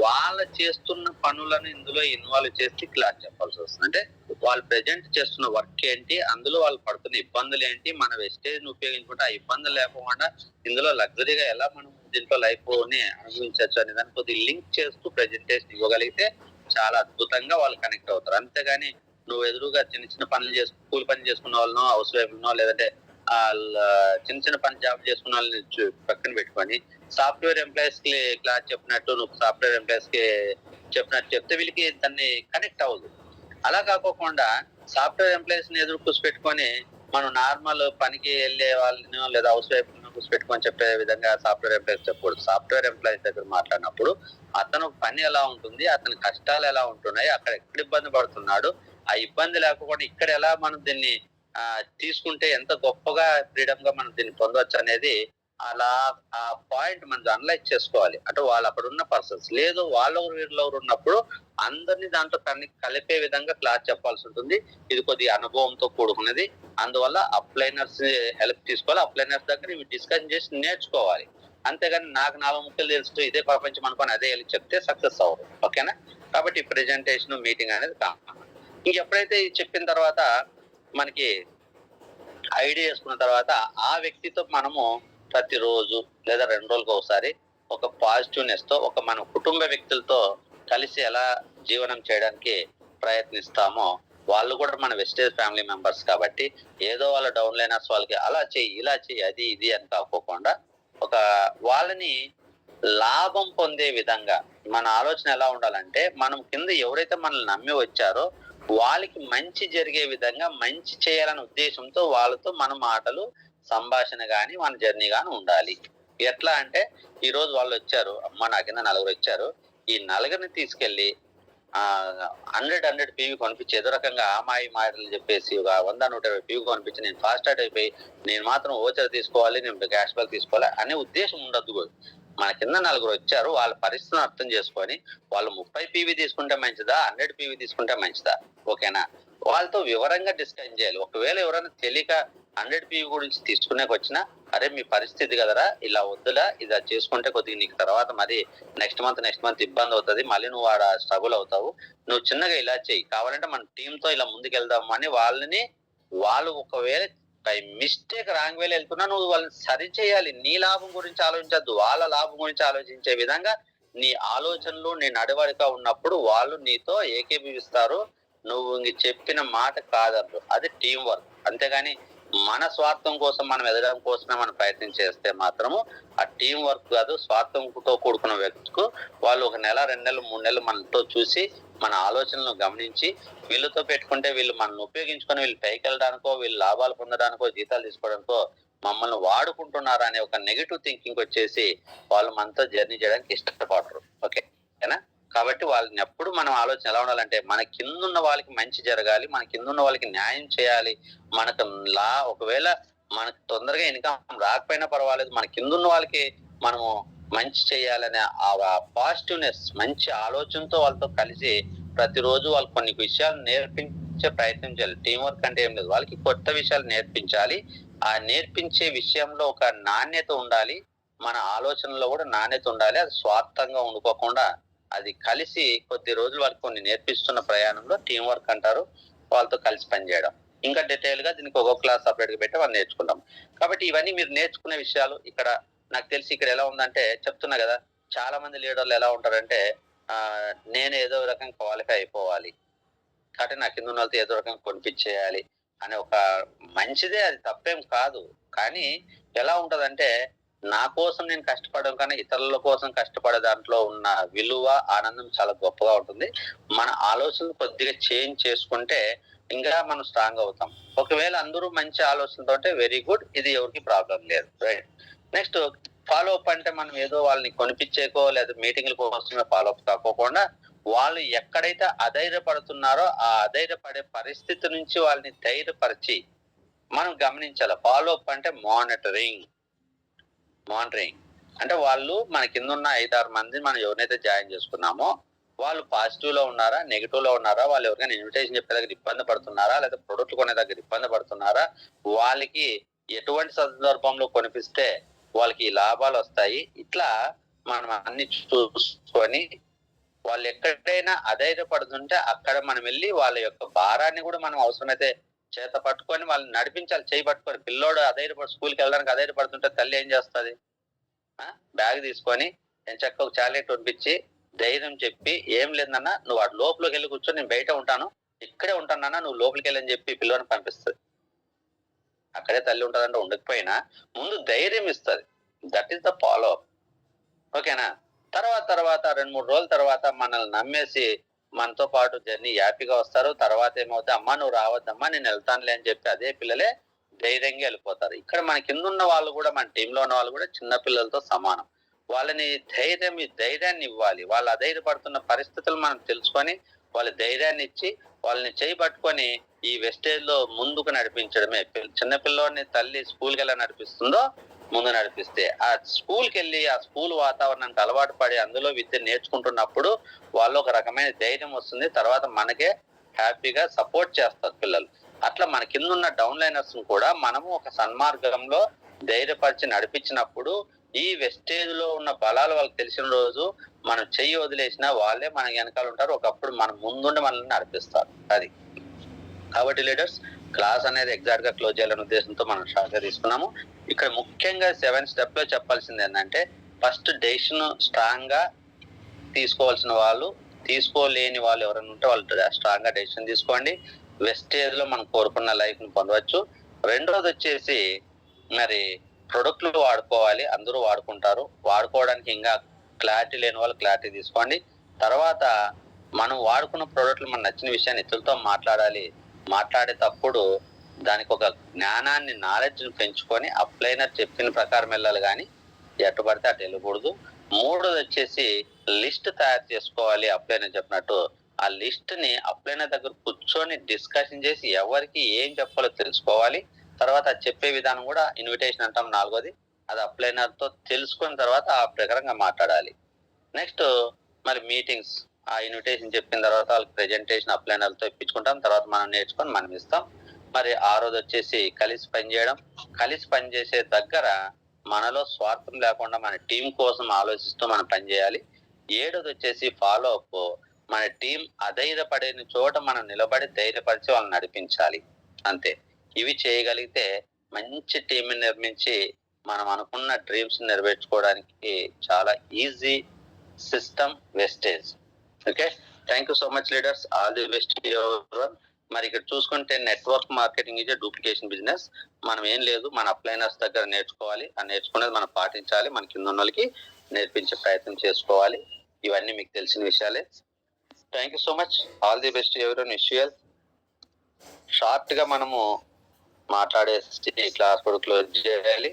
వాళ్ళ చేస్తున్న పనులను ఇందులో ఇన్వాల్వ్ చేసి క్లాస్ చెప్పాల్సి వస్తుంది. అంటే వాళ్ళు ప్రెజెంట్ చేస్తున్న వర్క్ ఏంటి, అందులో వాళ్ళు పడుతున్న ఇబ్బందులు ఏంటి, మన వెస్టేజ్ ఉపయోగించుకుంటే ఆ ఇబ్బందులు లేకుండా ఇందులో లగ్జరీగా ఎలా మనం దీంట్లో లైఫ్ ని అనుభవించవచ్చు అనే దాన్ని కొద్దిగా లింక్ చేస్తూ ప్రెజెంటేషన్ ఇవ్వగలిగితే చాలా అద్భుతంగా వాళ్ళు కనెక్ట్ అవుతారు. అంతేగాని నువ్వు ఎదురుగా చిన్న చిన్న పనులు కూలి పని చేసుకున్న వాళ్ళనో, హౌస్ వైఫ్నో, లేదంటే చిన్న చిన్న పని జాబ్ చేసుకున్న వాళ్ళని పక్కన పెట్టుకొని సాఫ్ట్వేర్ ఎంప్లాయీస్ కి క్లాస్ చెప్పినట్టు నువ్వు సాఫ్ట్వేర్ ఎంప్లాయీస్ కి చెప్పినట్టు చెప్తే వీళ్ళకి దాన్ని కనెక్ట్ అవ్వదు. అలా కాకోకుండా సాఫ్ట్వేర్ ఎంప్లాయీస్ ని ఎదురు కూర్చోపెట్టుకొని మనం నార్మల్ పనికి వెళ్ళే వాళ్ళని లేదా హౌస్ వైఫ్ కూర్చోపెట్టుకొని చెప్పే విధంగా సాఫ్ట్వేర్ ఎంప్లాయీస్ చెప్పకూడదు. సాఫ్ట్వేర్ ఎంప్లాయీస్ దగ్గర మాట్లాడినప్పుడు అతను పని ఎలా ఉంటుంది, అతని కష్టాలు ఎలా ఉంటున్నాయి, అక్కడ ఎక్కడ ఇబ్బంది పడుతున్నాడు, ఆ ఇబ్బంది లేకపోతే ఇక్కడ ఎలా మనం దీన్ని తీసుకుంటే ఎంత గొప్పగా ఫ్రీడమ్ గా మనం దీన్ని పొందవచ్చు అనేది అలా ఆ పాయింట్ మనం అనలైజ్ చేసుకోవాలి. అంటే వాళ్ళు అక్కడ ఉన్న పర్సన్స్ లేదు వాళ్ళెవరు వీళ్ళెవరు ఉన్నప్పుడు అందరినీ దాంట్లో కలిపే విధంగా క్లాస్ చెప్పాల్సి ఉంటుంది. ఇది కొద్దిగా అనుభవంతో కూడుకున్నది. అందువల్ల అప్లైనర్స్ హెల్ప్ తీసుకోవాలి. అప్లైనర్స్ దగ్గర ఇవి డిస్కస్ చేసి నేర్చుకోవాలి. అంతేగాని నాకు 4 ముక్కలు తెలుసు ఇదే ప్రపంచం అనుకొని అదే వెళ్ళి చెప్తే సక్సెస్ అవ్వదు. ఓకేనా? కాబట్టి ప్రెజెంటేషన్ మీటింగ్ అనేది కామన్. ఎప్పుడైతే ఇది చెప్పిన తర్వాత మనకి ఐడియా చేసుకున్న తర్వాత ఆ వ్యక్తితో మనము ప్రతిరోజు లేదా 2 రోజులకు ఒకసారి ఒక పాజిటివ్నెస్ తో ఒక మన కుటుంబ వ్యక్తులతో కలిసి ఎలా జీవనం చేయడానికి ప్రయత్నిస్తామో వాళ్ళు కూడా మన వెస్టేజ్ ఫ్యామిలీ మెంబర్స్ కాబట్టి ఏదో వాళ్ళ డౌన్ లైనర్స్ వాళ్ళకి అలా చెయ్యి ఇలా చెయ్యి అది ఇది అని కాకోకుండా ఒక వాళ్ళని లాభం పొందే విధంగా మన ఆలోచన ఎలా ఉండాలంటే మనం కింద ఎవరైతే మనల్ని నమ్మి వచ్చారో వాళ్ళకి మంచి జరిగే విధంగా మంచి చేయాలనే ఉద్దేశంతో వాళ్ళతో మన మాటలు సంభాషణ గాని మన జర్నీ గాని ఉండాలి. ఎట్లా అంటే ఈ రోజు వాళ్ళు వచ్చారు, అమ్మ నా కింద 4 వచ్చారు, ఈ 4ని తీసుకెళ్లి 100 పీవీ కొనిపించి ఏదో రకంగా ఆమాయి మాటలు చెప్పేసి ఒక 100-120 పీవీ కొనిపించి నేను ఫాస్ట్ స్టార్ట్ అయిపోయి నేను మాత్రం ఓచర్ తీసుకోవాలి, నేను క్యాష్ బ్యాక్ తీసుకోవాలి అనే ఉద్దేశం ఉండదు. మన కింద 4 వచ్చారు, వాళ్ళ పరిస్థితిని అర్థం చేసుకొని వాళ్ళు 30 పీవీ తీసుకుంటే మంచిదా 100 పీవీ తీసుకుంటే మంచిదా, ఓకేనా? వాళ్ళతో వివరంగా డిస్కస్ చేయాలి. ఒకవేళ ఎవరైనా తెలియక 100 పీవీ గురించి తీసుకునే వచ్చినా అరే మీ పరిస్థితి కదరా ఇలా వద్దులా ఇలా చేసుకుంటే కొద్దిగా నీకు తర్వాత మరి నెక్స్ట్ మంత్ ఇబ్బంది అవుతుంది, మళ్ళీ నువ్వు ఆడ స్ట్రగుల్ అవుతావు, నువ్వు చిన్నగా ఇలా చెయ్యి, కావాలంటే మన టీంతో ఇలా ముందుకెళ్దాం అని వాళ్ళు ఒకవేళ బై మిస్టేక్ రాంగ్ వేలో వెళ్తున్నా నువ్వు వాళ్ళని సరి చేయాలి. నీ లాభం గురించి ఆలోచించద్దు, వాళ్ళ లాభం గురించి ఆలోచించే విధంగా నీ ఆలోచనలు నీ నడవడిక ఉన్నప్పుడు వాళ్ళు నీతో ఏకీభవిస్తారు. నువ్వు చెప్పిన మాట కాదన్నారు. అది టీం వర్క్. అంతేగాని మన స్వార్థం కోసం మనం ఎదగడం కోసమే మనం ప్రయత్నం చేస్తే మాత్రము ఆ టీం వర్క్ కాదు. స్వార్థంతో కూడుకున్న వ్యక్తికు వాళ్ళు 1 నెల 2 నెలలు 3 నెలలు మనతో చూసి మన ఆలోచనలను గమనించి వీళ్ళతో పెట్టుకుంటే వీళ్ళు మనల్ని ఉపయోగించుకొని వీళ్ళు పైకి వెళ్ళడానికో వీళ్ళు లాభాలు పొందడానికో జీతాలు తీసుకోవడానికో మమ్మల్ని వాడుకుంటున్నారా అనే ఒక నెగిటివ్ థింకింగ్ వచ్చేసి వాళ్ళు మనతో జర్నీ చేయడానికి ఇష్టపడరు. ఓకేనా? కాబట్టి వాళ్ళని ఎప్పుడు మనం ఆలోచన ఎలా ఉండాలంటే మన కిందున్న వాళ్ళకి మంచి జరగాలి, మన కిందున్న వాళ్ళకి న్యాయం చేయాలి. మనకు ఒకవేళ మనకు తొందరగా ఇన్కమ్ రాకపోయినా పర్వాలేదు, మన కిందున్న వాళ్ళకి మనము మంచి చేయాలనే ఆ పాజిటివ్నెస్ మంచి ఆలోచనతో వాళ్ళతో కలిసి ప్రతిరోజు వాళ్ళు కొన్ని విషయాలు నేర్పించే ప్రయత్నం చేయాలి. టీం వర్క్ అంటే ఏం లేదు, వాళ్ళకి కొత్త విషయాలు నేర్పించాలి. ఆ నేర్పించే విషయంలో ఒక నాణ్యత ఉండాలి, మన ఆలోచనలో కూడా నాణ్యత ఉండాలి. అది స్వార్థంగా ఉండిపోకుండా అది కలిసి కొద్ది రోజులు వాళ్ళకి కొన్ని నేర్పిస్తున్న ప్రయాణంలో టీం వర్క్ అంటారు. వాళ్ళతో కలిసి పనిచేయడం. ఇంకా డీటెయిల్ గా దీనికి ఒక్కొక్క క్లాస్ సపరేట్ గా పెట్టి వాళ్ళు నేర్చుకుంటాం. కాబట్టి ఇవన్నీ మీరు నేర్చుకునే విషయాలు. ఇక్కడ నాకు తెలిసి ఇక్కడ ఎలా ఉందంటే చెప్తున్నా కదా, చాలా మంది లీడర్లు ఎలా ఉంటారంటే నేను ఏదో రకంగా క్వాలిఫై అయిపోవాలి కాబట్టి నా కింద ఉన్న వాళ్ళతో ఏదో రకంగా కొనిపించేయాలి అనే ఒక మంచిదే, అది తప్పేం కాదు. కానీ ఎలా ఉంటదంటే నా కోసం నేను కష్టపడడం కన్నా ఇతరుల కోసం కష్టపడే దాంట్లో ఉన్న విలువ ఆనందం చాలా గొప్పగా ఉంటుంది. మన ఆలోచనలు కొద్దిగా చేంజ్ చేసుకుంటే ఇంకా మనం స్ట్రాంగ్ అవుతాం. ఒకవేళ అందరూ మంచి ఆలోచనతో వెరీ గుడ్, ఇది ఎవరికి ప్రాబ్లం లేదు. రైట్. నెక్స్ట్ ఫాలో అప్ అంటే మనం ఏదో వాళ్ళని కొనిపించేకో లేదా మీటింగ్ల కోసమే ఫాలో అప్ కాకోకుండా వాళ్ళు ఎక్కడైతే అధైర్యపడుతున్నారో ఆ అధైర్యపడే పరిస్థితి నుంచి వాళ్ళని ధైర్యపరిచి మనం గమనించాలి. ఫాలో అప్ అంటే మానిటరింగ్ అంటే వాళ్ళు మన కింద ఉన్న 5-6 మంది మనం ఎవరినైతే జాయిన్ చేసుకున్నామో వాళ్ళు పాజిటివ్ లో ఉన్నారా నెగిటివ్ లో ఉన్నారా, వాళ్ళు ఎవరికైనా ఇన్విటేషన్ చెప్పే దగ్గర ఇబ్బంది పడుతున్నారా లేదా ప్రొడక్ట్ కొనే దగ్గర ఇబ్బంది పడుతున్నారా, వాళ్ళకి ఎటువంటి సందర్భంలో కొనిపిస్తే వాళ్ళకి లాభాలు వస్తాయి, ఇట్లా మనం అన్ని చూసుకొని వాళ్ళు ఎక్కడైనా అధైర్యపడుతుంటే అక్కడ మనం వెళ్ళి వాళ్ళ యొక్క భారాన్ని కూడా మనం అవసరమైతే చేత పట్టుకొని వాళ్ళని నడిపించాలి. చేయి పట్టుకొని పిల్లోడు అధైర్యపడి స్కూల్కి వెళ్ళడానికి అధైర్యపడుతుంటే తల్లి ఏం చేస్తుంది, బ్యాగ్ తీసుకొని నేను చక్క ఒక చాక్లెట్ పంపించి ధైర్యం చెప్పి ఏం లేదన్నా నువ్వు వాడు లోపలికి వెళ్ళి కూర్చొని నేను బయట ఉంటాను ఇక్కడే ఉంటానన్నా నువ్వు లోపలికి వెళ్ళని చెప్పి పిల్లోని పంపిస్తుంది. అక్కడే తల్లి ఉంటుందంటే ఉండకపోయినా ముందు ధైర్యం ఇస్తుంది. That is the follow up. ఓకేనా? తర్వాత 2-3 రోజుల తర్వాత మనల్ని నమ్మేసి మనతో పాటు జర్నీ హ్యాపీగా వస్తారు. తర్వాత ఏమవుతుంది, అమ్మా నువ్వు రావద్దమ్మా నేను వెళ్తానులే అని చెప్పి అదే పిల్లలే ధైర్యంగా వెళ్ళిపోతారు. ఇక్కడ మన కింద ఉన్న వాళ్ళు కూడా మన టీంలో ఉన్న వాళ్ళు కూడా చిన్న పిల్లలతో సమానం. వాళ్ళని ధైర్యాన్ని ఇవ్వాలి. వాళ్ళు అధైర్యపడుతున్న పరిస్థితులు మనం తెలుసుకొని వాళ్ళ ధైర్యాన్ని ఇచ్చి వాళ్ళని చేయి పట్టుకొని ఈ వెస్టేజ్ లో ముందుకు నడిపించడమే. చిన్నపిల్లోని తల్లి స్కూల్కి ఎలా నడిపిస్తుందో ముందు నడిపిస్తే ఆ స్కూల్కి వెళ్ళి ఆ స్కూల్ వాతావరణానికి అలవాటు పడి అందులో విద్య నేర్చుకుంటున్నప్పుడు వాళ్ళు ఒక రకమైన ధైర్యం వస్తుంది. తర్వాత మనకే హ్యాపీగా సపోర్ట్ చేస్తారు పిల్లలు. అట్లా మన కింద ఉన్న డౌన్ లైనర్స్ కూడా మనము ఒక సన్మార్గంలో ధైర్యపరిచి నడిపించినప్పుడు ఈ వెస్టేజ్ లో ఉన్న బలాలు వాళ్ళకి తెలిసిన రోజు మనం చెయ్యి వదిలేసినా వాళ్ళే మన వెనకాల ఉంటారు. ఒకప్పుడు మనం ముందుండి మనల్ని నడిపిస్తారు. అది కాబట్టి లీడర్స్ క్లాస్ అనేది ఎగ్జాక్ట్ గా క్లోజ్ చేయాలనే ఉద్దేశంతో మనం షార్ట్ గా తీసుకున్నాము. ఇక్కడ ముఖ్యంగా 7 స్టెప్ లో చెప్పాల్సింది ఏంటంటే ఫస్ట్ డెసిషన్ స్ట్రాంగ్ గా తీసుకోవాల్సిన వాళ్ళు, తీసుకోలేని వాళ్ళు ఎవరైనా ఉంటే వాళ్ళు స్ట్రాంగ్ గా డెసిషన్ తీసుకోండి. వెస్టేజ్ లో మనం కోరుకున్న లైఫ్ ని పొందవచ్చు. రెండోది వచ్చేసి మరి ప్రొడక్ట్లు వాడుకోవాలి, అందరూ వాడుకుంటారు. వాడుకోవడానికి ఇంకా క్లారిటీ లేని వాళ్ళు క్లారిటీ తీసుకోండి. తర్వాత మనం వాడుకున్న ప్రోడక్ట్లు మనకు నచ్చిన విషయాన్ని ఇతరులతో మాట్లాడాలి. మాట్లాడేటప్పుడు దానికి ఒక జ్ఞానాన్ని నాలెడ్జ్ పెంచుకొని అప్లైనర్ చెప్పిన ప్రకారం వెళ్ళాలి, కానీ ఎటు పడితే అటు వెళ్ళకూడదు. మూడోది వచ్చేసి లిస్ట్ తయారు చేసుకోవాలి. అప్లైనర్ చెప్పినట్టు ఆ లిస్ట్ ని అప్లైనర్ దగ్గర కూర్చొని డిస్కషన్ చేసి ఎవరికి ఏం చెప్పాలో తెలుసుకోవాలి. తర్వాత చెప్పే విధానం కూడా ఇన్విటేషన్ అంటాం. నాలుగోది అది అప్లైనర్ తో తెలుసుకున్న తర్వాత ఆ ప్రకారంగా మాట్లాడాలి. నెక్స్ట్ మరి మీటింగ్స్, ఆ ఇన్విటేషన్ చెప్పిన తర్వాత వాళ్ళకి ప్రెజెంటేషన్ అప్లైనర్లతో ఇప్పించుకుంటాం. తర్వాత మనం నేర్చుకొని మనం ఇస్తాం. మరి ఆరోది వచ్చేసి కలిసి పనిచేయడం. కలిసి పనిచేసే దగ్గర మనలో స్వార్థం లేకుండా మన టీం కోసం ఆలోచిస్తూ మనం పనిచేయాలి. ఏడోది వచ్చేసి ఫాలో అప్. మన టీం అధైర్యపడిన చోట మనం నిలబడి ధైర్యపరిచి వాళ్ళని నడిపించాలి. అంతే. ఇవి చేయగలిగితే మంచి టీం నిర్మించి మనం అనుకున్న డ్రీమ్స్ నెరవేర్చుకోవడానికి చాలా easy system wastage. Okay, thank you so much leaders. All the best. మరి ఇక్కడ చూసుకుంటే network marketing is duplication business. మనం ఏం లేదు, మన అప్లైనర్స్ దగ్గర నేర్చుకోవాలి. ఆ నేర్చుకునేది మనం పాటించాలి, మన కింద ఉన్న వాళ్ళకి నేర్పించే ప్రయత్నం చేసుకోవాలి. ఇవన్నీ మీకు తెలిసిన విషయాలే. Thank you so much. All the best ఎవరైనా ఇష్యూస్. షార్ట్ గా మనము మాట్లాడేసి క్లాస్ కూడా క్లోజ్ చేయాలి.